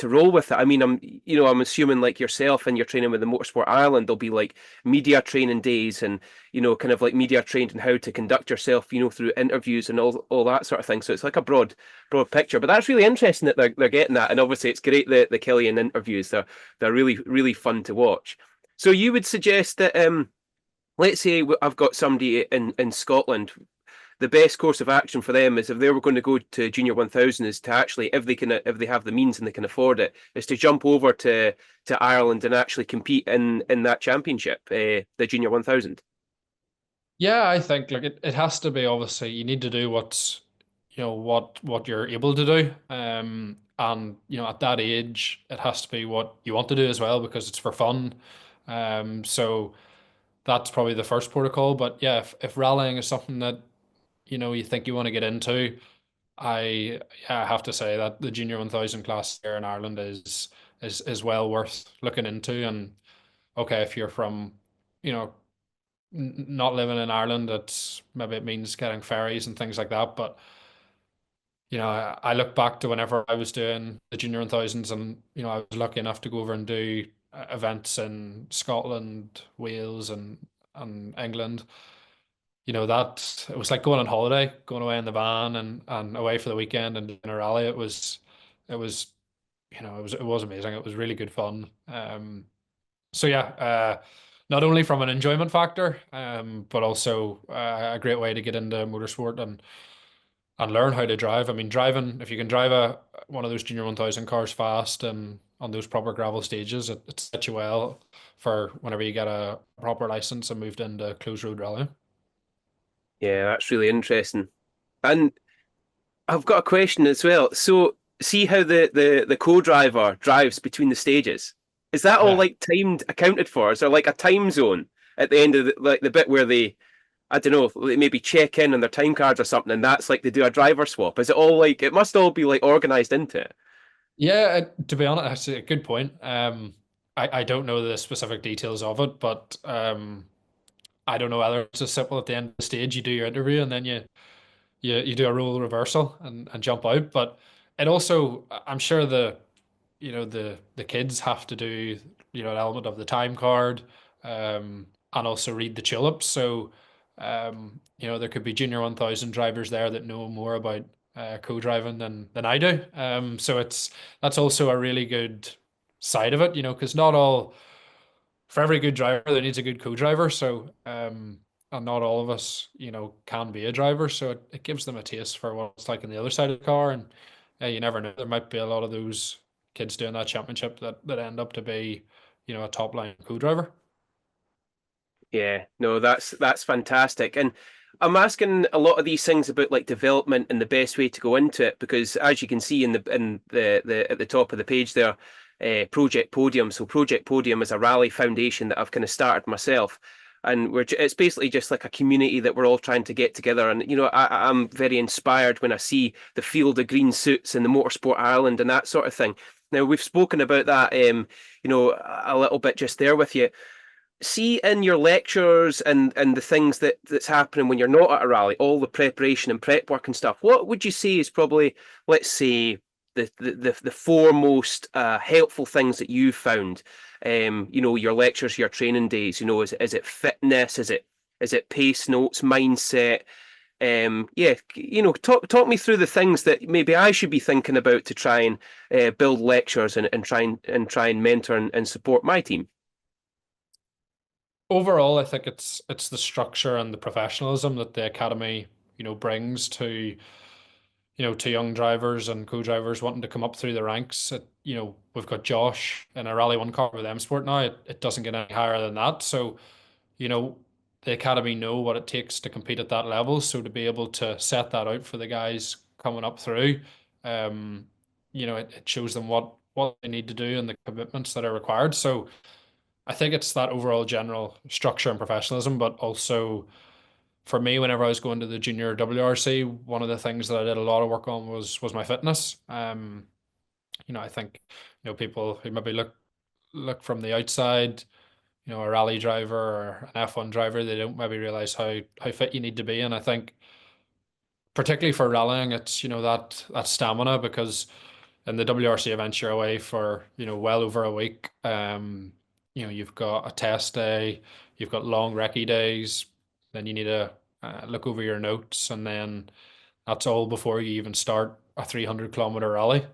roll with it. I mean, I'm assuming like yourself and your training with the Motorsport Ireland, there'll be like media training days, and kind of like media trained in how to conduct yourself, through interviews and all that sort of thing. So it's like a broad picture. But that's really interesting that they're getting that, and obviously it's great, the Killian interviews. They're really really fun to watch. So you would suggest that let's say I've got somebody in Scotland. The best course of action for them is, if they were going to go to Junior 1000, is to actually, if they have the means and they can afford it, is to jump over to Ireland and actually compete in that championship, the Junior 1000. Yeah, I think like it has to be, obviously you need to do what's what you're able to do. And at that age it has to be what you want to do as well, because it's for fun. So that's probably the first protocol. But yeah, if rallying is something that you think you want to get into, I have to say that the Junior 1000 class here in Ireland is well worth looking into. And okay, if you're from, you know, not living in Ireland, it's maybe it means getting ferries and things like that. But I look back to whenever I was doing the Junior 1000s, and I was lucky enough to go over and do events in Scotland, Wales, and England. That it was like going on holiday, going away in the van and away for the weekend and doing a rally. It was it was amazing. It was really good fun. So yeah, not only from an enjoyment factor, but also a great way to get into motorsport and learn how to drive. I mean, driving, if you can drive one of those Junior 1000 cars fast and on those proper gravel stages, it sets you well for whenever you get a proper license and moved into closed road rally. Yeah, that's really interesting. And I've got a question as well. So, see how the co-driver drives between the stages? Is that all Yeah. like timed, accounted for? Is there like a time zone at the end of the bit where they, I don't know, they maybe check in on their time cards or something, and that's like they do a driver swap? Is it all like it must all be like organized into it? Yeah, to be honest, that's a good point. I don't know the specific details of it, but I don't know whether it's as simple at the end of the stage you do your interview and then you do a role reversal and jump out. But it also, I'm sure the kids have to do an element of the time card, and also read the tulips. So there could be Junior 1000 drivers there that know more about co-driving than I do. So that's also a really good side of it, because not all for every good driver there needs a good co-driver. So and not all of us can be a driver, so it gives them a taste for what it's like on the other side of the car. And you never know, there might be a lot of those kids doing that championship that end up to be a top line co-driver. Yeah, no, that's fantastic. And I'm asking a lot of these things about like development and the best way to go into it because as you can see in the at the top of the page there, Project Podium. So Project Podium is a rally foundation that I've kind of started myself. And it's basically just like a community that we're all trying to get together. And I'm very inspired when I see the field of green suits and the Motorsport Ireland and that sort of thing. Now we've spoken about that a little bit just there with you. See in your lectures and the things that's happening when you're not at a rally, all the preparation and prep work and stuff, what would you say is probably, let's say, the four most helpful things that you've found? Your lectures, your training days, is it fitness, is it pace notes, mindset? Yeah, talk me through the things that maybe I should be thinking about to try and build lectures and try and mentor and support my team. Overall, I think it's the structure and the professionalism that the academy brings to young drivers and co-drivers wanting to come up through the ranks. We've got Josh in a Rally 1 car with M Sport now. It doesn't get any higher than that. So, the academy know what it takes to compete at that level. So to be able to set that out for the guys coming up through, it shows them what they need to do and the commitments that are required. So I think it's that overall general structure and professionalism, but also for me, whenever I was going to the junior WRC, one of the things that I did a lot of work on was my fitness. I think people who maybe look from the outside, a rally driver or an F1 driver, they don't maybe realize how fit you need to be. And I think particularly for rallying, it's that stamina, because in the WRC events you're away for well over a week. You've got a test day, you've got long recce days, then you need to look over your notes, and then that's all before you even start a 300-kilometer rally.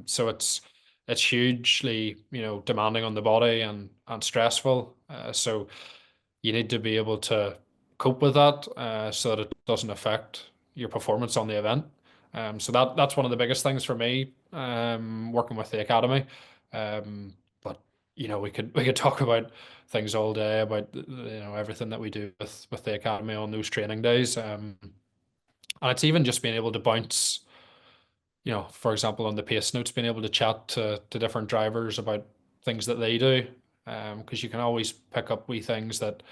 So it's hugely demanding on the body and stressful. So you need to be able to cope with that so that it doesn't affect your performance on the event. So that's one of the biggest things for me, working with the academy. But we could talk about things all day about everything that we do with the academy on those training days. And it's even just being able to bounce, for example, on the pace notes, being able to chat to different drivers about things that they do, because you can always pick up wee things that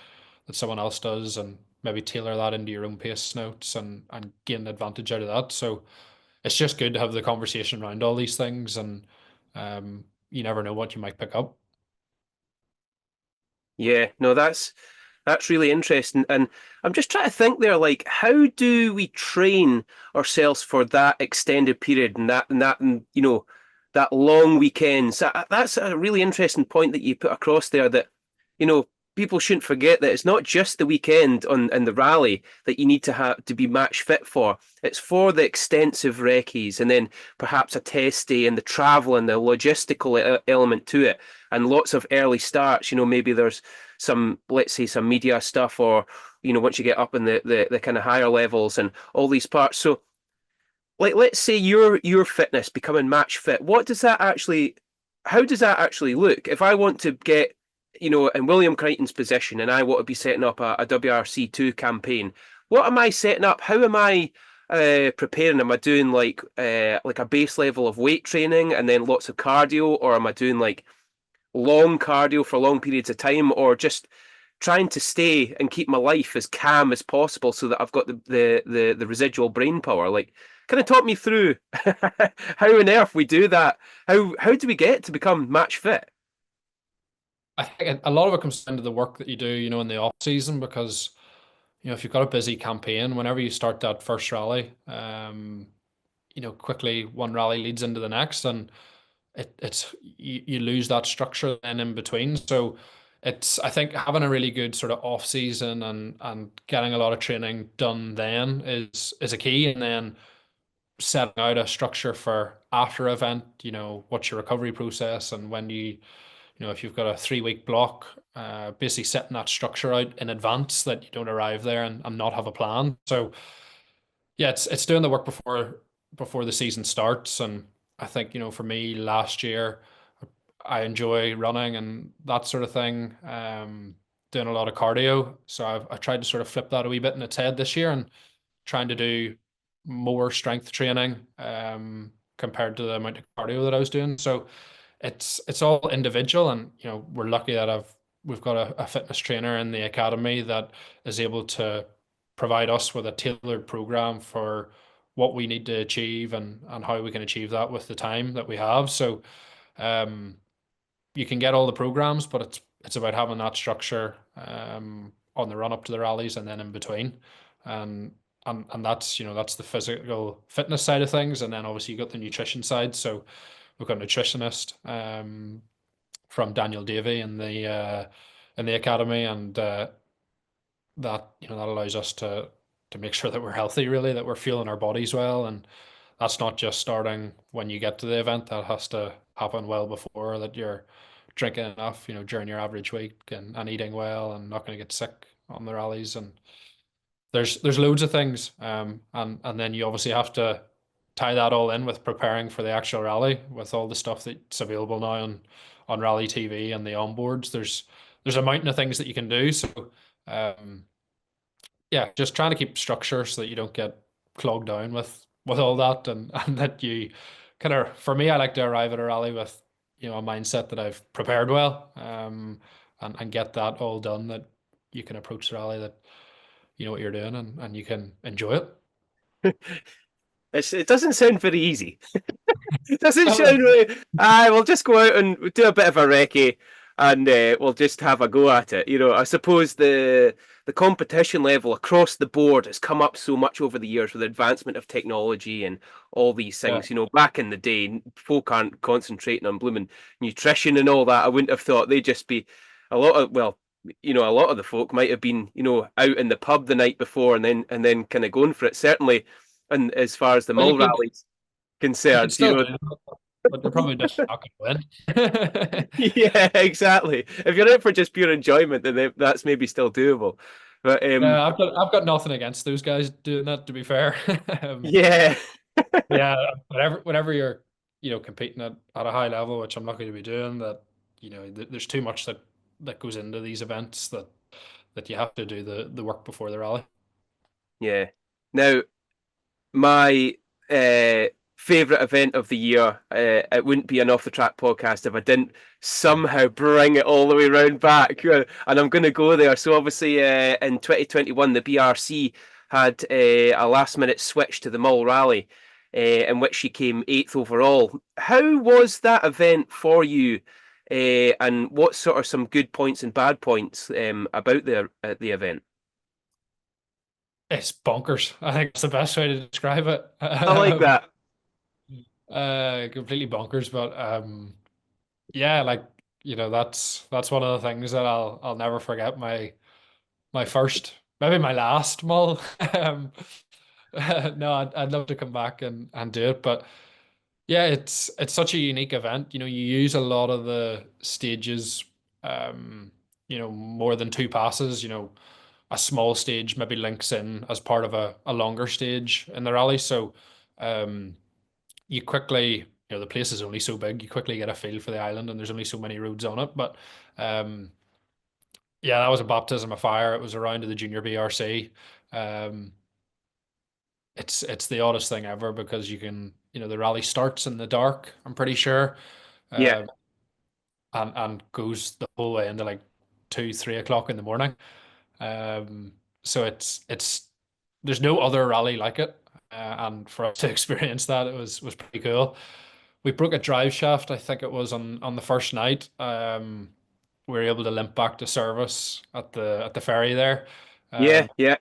someone else does and maybe tailor that into your own pace notes and gain advantage out of that. So it's just good to have the conversation around all these things, and you never know what you might pick up. Yeah, no, that's really interesting. And I'm just trying to think there, like, how do we train ourselves for that extended period and that long weekend? So that's a really interesting point that you put across there that, you know, people shouldn't forget that it's not just the weekend on in the rally that you need to have to be match fit for. It's for the extensive recce's and then perhaps a test day and the travel and the logistical element to it and lots of early starts. You know, maybe there's some, let's say, some media stuff, or once you get up in the kind of higher levels and all these parts. So, like, let's say your fitness becoming match fit. What does that actually? How does that actually look? If I want to get, in William Creighton's position, and I want to be setting up a WRC2 campaign, what am I setting up? How am I preparing? Am I doing like a base level of weight training and then lots of cardio, or am I doing like long cardio for long periods of time, or just trying to stay and keep my life as calm as possible so that I've got the residual brain power? Like, kind of talk me through how on earth we do that. How do we get to become match fit? I think a lot of it comes down to the work that you do, in the off season, because if you've got a busy campaign, whenever you start that first rally, quickly one rally leads into the next, and it's you lose that structure then in between. So it's, I think, having a really good sort of off season and getting a lot of training done then is a key, and then setting out a structure for after event. What's your recovery process, and when if you've got a 3 week block, basically setting that structure out in advance, that you don't arrive there and not have a plan. So yeah, it's doing the work before the season starts. And I think, for me last year, I enjoy running and that sort of thing. Doing a lot of cardio. So I tried to sort of flip that a wee bit in its head this year, and trying to do more strength training compared to the amount of cardio that I was doing. So it's all individual, and we're lucky that we've got a fitness trainer in the academy that is able to provide us with a tailored program for what we need to achieve, and how we can achieve that with the time that we have. So you can get all the programs, but it's about having that structure on the run up to the rallies and then in between. And that's the physical fitness side of things, and then obviously you got the nutrition side. So we've got a nutritionist from Daniel Davey in the academy, and that allows us to make sure that we're healthy, really, that we're feeling our bodies well. And that's not just starting when you get to the event. That has to happen well before, that you're drinking enough, during your average week, and eating well, and not going to get sick on the rallies. And there's loads of things, and then you obviously have to tie that all in with preparing for the actual rally, with all the stuff that's available now on Rally TV and the onboards. There's a mountain of things that you can do. So yeah, just trying to keep structure so that you don't get clogged down with all that, and that you kind of, for me, I like to arrive at a rally with a mindset that I've prepared well, and get that all done, that you can approach the rally, that you know what you're doing, and you can enjoy it. It doesn't sound very easy. It doesn't sound really. We'll just go out and do a bit of a recce, and we'll just have a go at it. I suppose the competition level across the board has come up so much over the years with the advancement of technology and all these things. Yeah. Back in the day, folk aren't concentrating on blooming nutrition and all that. I wouldn't have thought they'd just be a lot of a lot of the folk might have been out in the pub the night before and then kind of going for it. Certainly, and as far as the Well, Mull Rally's you could concerned, still do it, but they're probably just not going to win. yeah, exactly. If you're in for just pure enjoyment, then that's maybe still doable. But Yeah, I've got nothing against those guys doing that, to be fair. yeah, Yeah, whenever you're competing at a high level, which I'm lucky to be doing, that there's too much that goes into these events, that you have to do the work before the rally. yeah. Now, my favorite event of the year, it wouldn't be an off the track podcast if I didn't somehow bring it all the way round back, and I'm going to go there. So obviously, in 2021, the BRC had a last minute switch to the Mull Rally. in which she came 8th overall. How was that event for you? And what sort of some good points and bad points about the event? It's bonkers. I think it's the best way to describe it. I like that. Completely bonkers, but yeah, like that's one of the things that I'll never forget. My first, maybe my last Mull. No, I'd love to come back and do it, but yeah, it's such a unique event. You use a lot of the stages, um, more than two passes. A small stage maybe links in as part of a longer stage in the rally. So um, you quickly, the place is only so big, you quickly get a feel for the island, and there's only so many roads on it. But um, yeah, that was a baptism of fire. It was around to the junior BRC. Um, it's the oddest thing ever because the rally starts in the dark, I'm pretty sure, Yeah, uh, and goes the whole way into like 2, 3 o'clock in the morning. So it's there's no other rally like it, and for us to experience that, it was pretty cool. We broke a drive shaft, I think it was on the first night. We were able to limp back to service at the ferry there, yeah, yeah,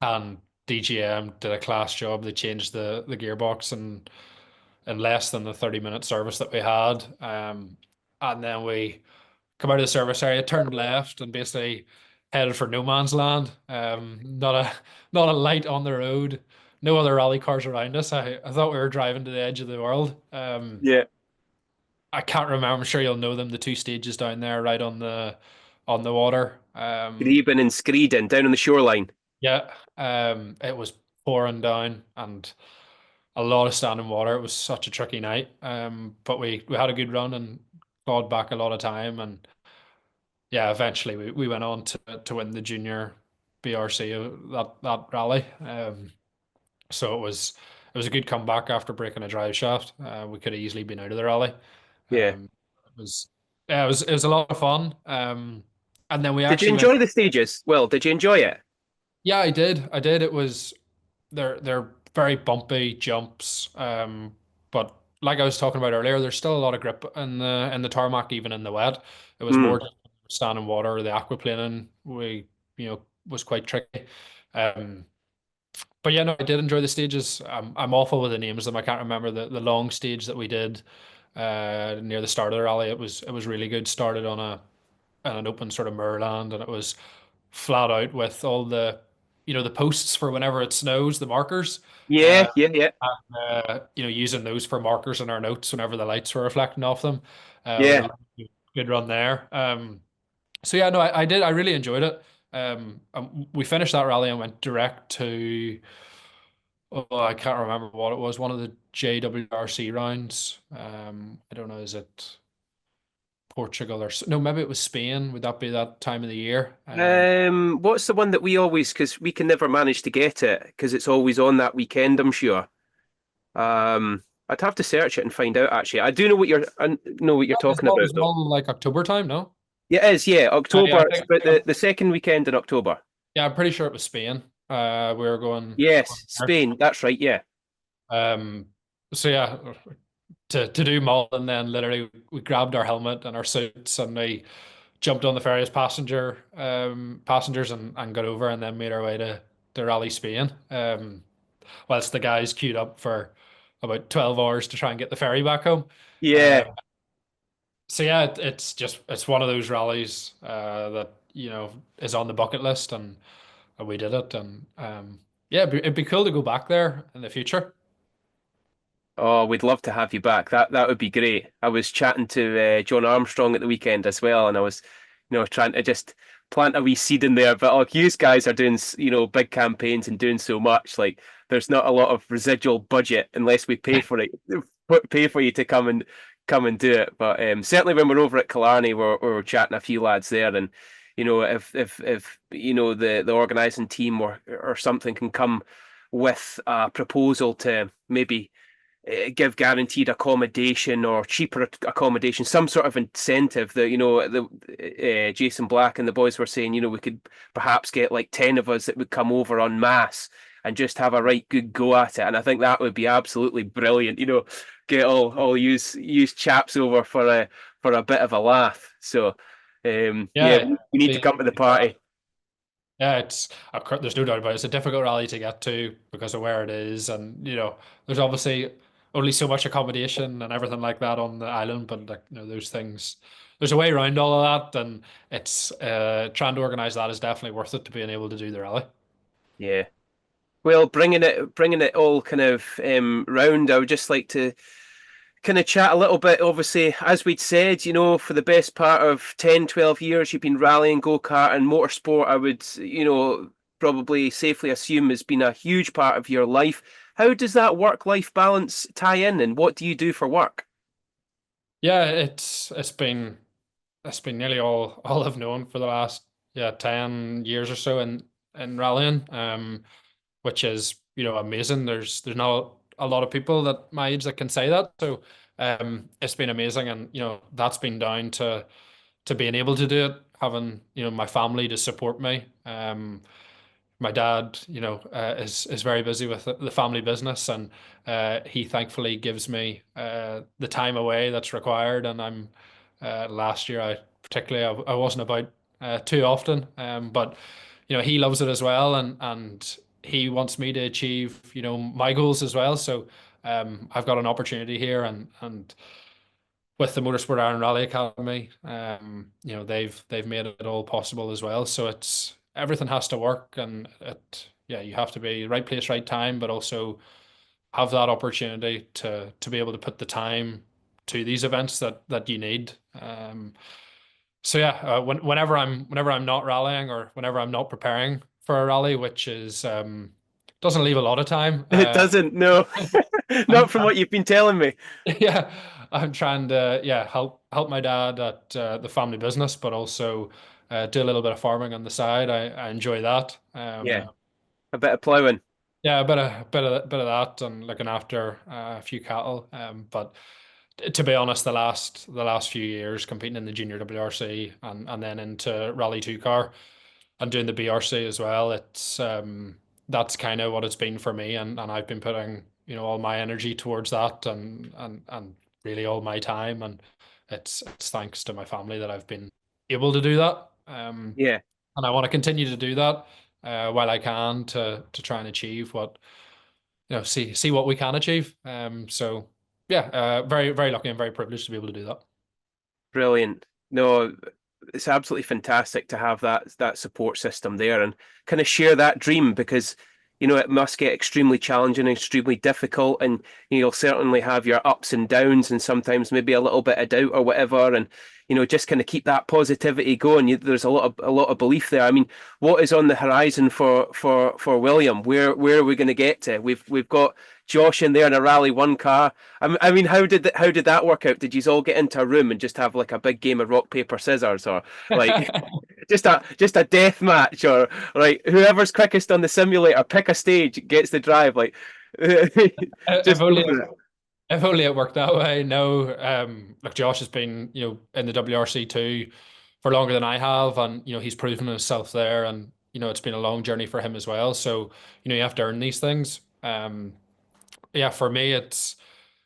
and DGM did a class job. They changed the gearbox in less than the 30-minute service that we had. And then we come out of the service area, turned left, and basically headed for no man's land. Not a light on the road, no other rally cars around us. I thought we were driving to the edge of the world. yeah. I can't remember. I'm sure you'll know them. The two stages down there, right on the water. Greeben and Screeden down on the shoreline. Yeah. It was pouring down and a lot of standing water. It was such a tricky night. But we had a good run and clawed back a lot of time. And yeah, eventually we went on to win the junior BRC that rally. So it was a good comeback after breaking a drive shaft. We could have easily been out of the rally. Yeah. It was yeah, it was a lot of fun. And then we Did you actually went. enjoy the stages? Well, did you enjoy it? Yeah, I did. I did. It was they're very bumpy jumps. But like I was talking about earlier, there's still a lot of grip in the tarmac, even in the wet. It was Mm. more just standing water. The aquaplaning was quite tricky. Um, but yeah, no, I did enjoy the stages. I'm awful with the names of them. I can't remember the long stage that we did near the start of the rally. It was really good. Started on an open sort of moorland, and it was flat out with all the posts for whenever it snows, the markers. Yeah, Uh, yeah, yeah, Using those for markers in our notes whenever the lights were reflecting off them. Was yeah. a good run there. So yeah, no, I did. I really enjoyed it. We finished that rally and went direct to. Oh, I can't remember what it was. One of the JWRC rounds. I don't know. Is it Portugal or no? Maybe it was Spain. Would that be that time of the year? What's the one that we always, because we can never manage to get it because it's always on that weekend, I'm sure. I'd have to search it and find out. Actually, I know what you're talking about It's though. all like October time, no? Yeah, it is. Yeah, Yeah, October. I It's think. about the second weekend in October. Yeah, I'm pretty sure it was Spain. We were going Yes, there. Spain. That's right. Yeah, Um, so yeah, to do Mull, and then literally we grabbed our helmet and our suits and we jumped on the ferry as passengers and got over and then made our way to Rally Spain. Whilst the guys queued up for about 12 hours to try and get the ferry back home. yeah. So yeah, it's one of those rallies that is on the bucket list, and we did it, and yeah, it'd be cool to go back there in the future. Oh, we'd love to have you back. That would be great. I was chatting to John Armstrong at the weekend as well, and I was, trying to just plant a wee seed in there. But like you guys are doing, big campaigns and doing so much. Like, there's not a lot of residual budget unless we pay for it, pay for you to come and do it. But certainly when we're over at Killarney, we're chatting a few lads there, and if the organising team or something can come with a proposal to maybe give guaranteed accommodation or cheaper accommodation, some sort of incentive that the Jason Black and the boys were saying, we could perhaps get like 10 of us that would come over en masse and just have a right good go at it. And I think that would be absolutely brilliant. Get all use chaps over for a bit of a laugh. So yeah, Yeah, we need to come to the party. yeah, there's no doubt about it. It's a difficult rally to get to because of where it is, and there's obviously only so much accommodation and everything like that on the island. But like those things, there's a way around all of that, and it's trying to organize that is definitely worth it to being able to do the rally. Yeah. Well, bringing it all kind of round, I would just like to kind of chat a little bit. Obviously, as we'd said, for the best part of 10, 12 years, you've been rallying, go-kart and motorsport. I would, probably safely assume has been a huge part of your life. How does that work-life balance tie in, and what do you do for work? Yeah, it's been nearly all I've known for the last 10 years or so in rallying, which is amazing. There's not a lot of people that my age that can say that, so it's been amazing, and that's been down to being able to do it, having my family to support me. My dad, is very busy with the family business, and he thankfully gives me the time away that's required. And I'm last year, I wasn't about too often, but he loves it as well, and he wants me to achieve my goals as well. So I've got an opportunity here, and with the Motorsport Ireland Rally Academy, they've made it all possible as well. So it's everything has to work, and you have to be right place, right time, but also have that opportunity to be able to put the time to these events that you need. So yeah, whenever I'm not rallying, or whenever I'm not preparing for a rally, which is doesn't leave a lot of time. It doesn't, no. I'm, Not from what you've been telling me. yeah, I'm trying to help my dad at the family business, but also do a little bit of farming on the side. I enjoy that. Yeah, a bit of ploughing. Yeah, a bit of that, and looking after a few cattle. But to be honest, the last few years competing in the junior WRC, and then into Rally Two Car and doing the BRC as well, that's kind of what it's been for me, and I've been putting all my energy towards that, and really all my time, and it's thanks to my family that I've been able to do that. Yeah. And I want to continue to do that while I can, to try and achieve what see what we can achieve. So yeah, very very lucky and very privileged to be able to do that. Brilliant. No, it's absolutely fantastic to have that support system there and kind of share that dream, because it must get extremely challenging and extremely difficult, and you'll certainly have your ups and downs and sometimes maybe a little bit of doubt or whatever, and just kind of keep that positivity going. There's a lot of belief there. I mean, what is on the horizon for William? Where are we going to get to? We've got Josh in there in a Rally One car. I mean, how did that work out? Did you all get into a room and just have like a big game of rock paper scissors, or like just a death match, or like whoever's quickest on the simulator pick a stage gets the drive? Like If just only if only it worked that way. No, like Josh has been in the WRC too for longer than I have, and he's proven himself there, and it's been a long journey for him as well. So you have to earn these things. Yeah, for me, it's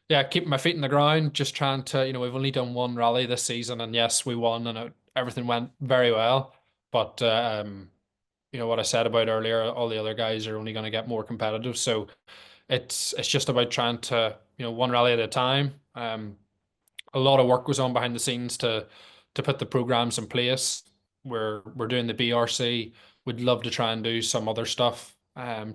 keeping my feet in the ground, just trying to, we've only done one rally this season, and yes, we won, and everything went very well. But what I said about earlier, all the other guys are only going to get more competitive. So it's just about trying to, one rally at a time. A lot of work goes on behind the scenes to put the programs in place. We're doing the BRC. We'd love to try and do some other stuff.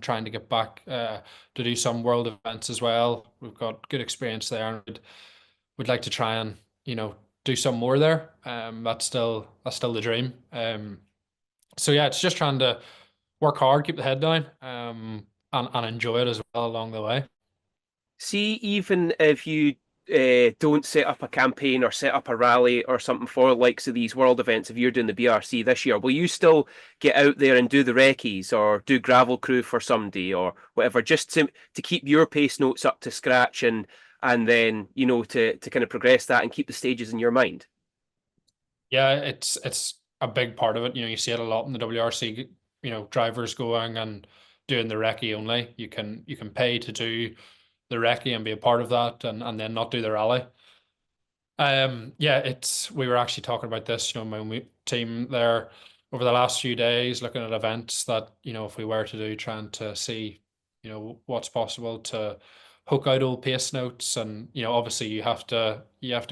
Trying to get back to do some world events as well. We've got good experience there, and we'd like to try and do some more there. That's still the dream. So yeah, it's just trying to work hard, keep the head down, and enjoy it as well along the way. See, even if you don't set up a campaign or set up a rally or something for the likes of these world events, if you're doing the BRC this year, will you still get out there and do the recce's or do gravel crew for somebody or whatever, just to keep your pace notes up to scratch, and then to kind of progress that and keep the stages in your mind? Yeah, it's a big part of it. You see it a lot in the WRC. Drivers going and doing the recce only. You can pay to do the recce and be a part of that, and then not do the rally. Yeah, we were actually talking about this, my team there over the last few days, looking at events that, if we were to do, trying to see, what's possible to hook out old pace notes. And, obviously you have to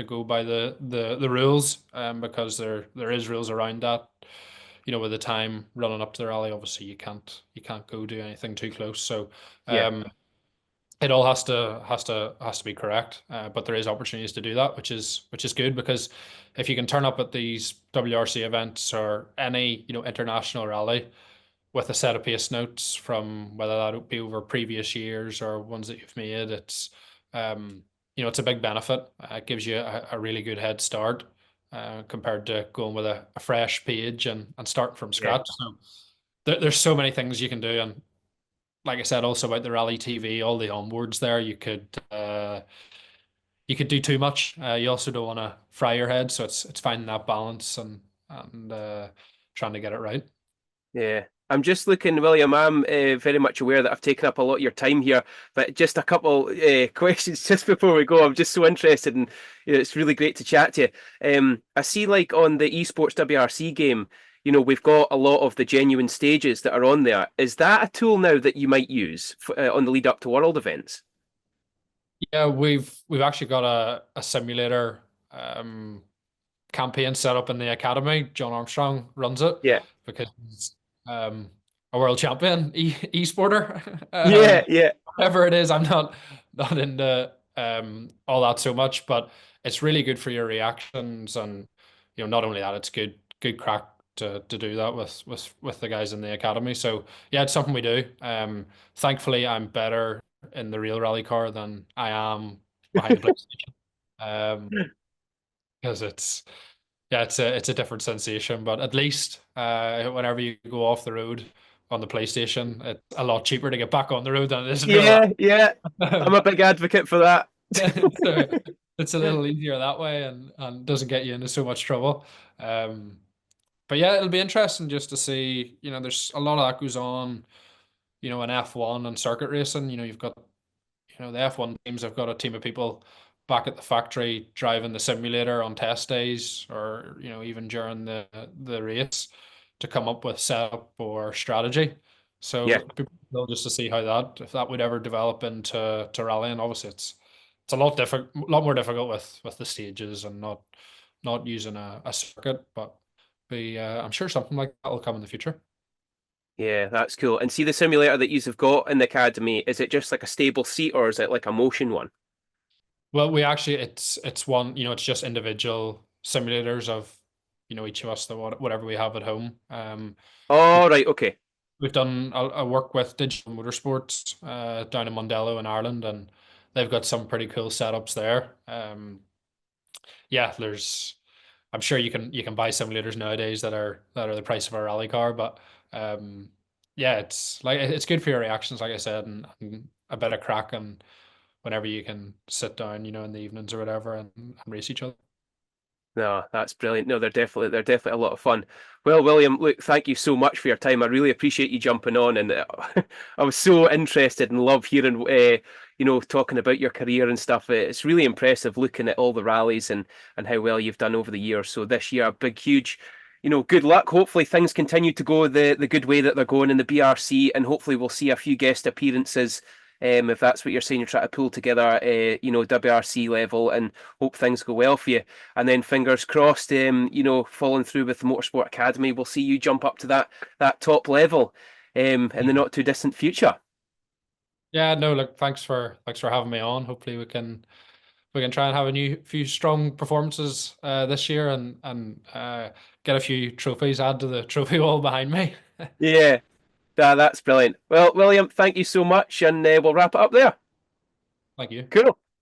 go by the rules, because there is rules around that. With the time running up to the rally, obviously you can't go do anything too close. So Yeah, it all has to be correct, but there is opportunities to do that, which is good, because if you can turn up at these WRC events or any international rally with a set of pace notes from whether that be over previous years or ones that you've made, it's a big benefit. It gives you a really good head start, compared to going with a fresh page and starting from yeah, scratch. So there's so many things you can do, and like I said, also about the rally TV, all the onboards there, you could do too much. You also don't want to fry your head, so it's finding that balance and trying to get it right. yeah. I'm just looking, William. I'm very much aware that I've taken up a lot of your time here, but just a couple questions just before we go. I'm just so interested, and it's really great to chat to you. I see, like on the esports WRC game, we've got a lot of the genuine stages that are on there. Is that a tool now that you might use on the lead up to World events? Yeah, we've actually got a simulator campaign set up in the academy. John Armstrong runs it Yeah, because he's um, a world champion esporter. yeah, yeah, Whatever it is, I'm not into all that so much, but it's really good for your reactions, and not only that, it's good crack to do that with the guys in the academy. So yeah, it's something we do. Thankfully, I'm better in the real rally car than I am behind the PlayStation. Because it's a different sensation, but at least whenever you go off the road on the PlayStation, it's a lot cheaper to get back on the road than it is in real yeah, yeah. life. I'm a big advocate for that. So it's a little easier that way, and doesn't get you into so much trouble. Um, but yeah, it'll be interesting just to see. There's a lot of that goes on. In F1 and circuit racing. You've got the F1 teams have got a team of people back at the factory driving the simulator on test days, or even during the race, to come up with setup or strategy. Yeah, So people just to see how that, if that would ever develop into rallying. Obviously, it's a lot more difficult with the stages and not using a circuit, but I'm sure something like that will come in the future. yeah, that's cool. And see the simulator that you've got in the academy, is it just like a stable seat or is it like a motion one? Well, we actually it's one, it's just individual simulators of, each of us, whatever we have at home. We've Oh, right, okay. we've done a work with Digital Motorsports down in Mondello in Ireland, and they've got some pretty cool setups there. Yeah, I'm sure you can buy simulators nowadays that are the price of a rally car, but yeah, it's good for your reactions, like I said, and a bit of crack, and whenever you can sit down, in the evenings or whatever, and race each other. No, that's brilliant. No, they're definitely a lot of fun. Well, William, look, thank you so much for your time. I really appreciate you jumping on, and I was so interested and love hearing, talking about your career and stuff. It's really impressive looking at all the rallies and how well you've done over the years. So this year, a big, huge, good luck. Hopefully things continue to go the good way that they're going in the BRC, and hopefully we'll see a few guest appearances. If that's what you're saying, you're trying to pull together, WRC level, and hope things go well for you. And then fingers crossed, following through with the Motorsport Academy, we'll see you jump up to that top level, in the not too distant future. Yeah, no, look, thanks for having me on. Hopefully we can try and have a few strong performances this year, and get a few trophies add to the trophy wall behind me. Yeah, that's brilliant. Well, William, thank you so much, and we'll wrap it up there. Thank you. Cool.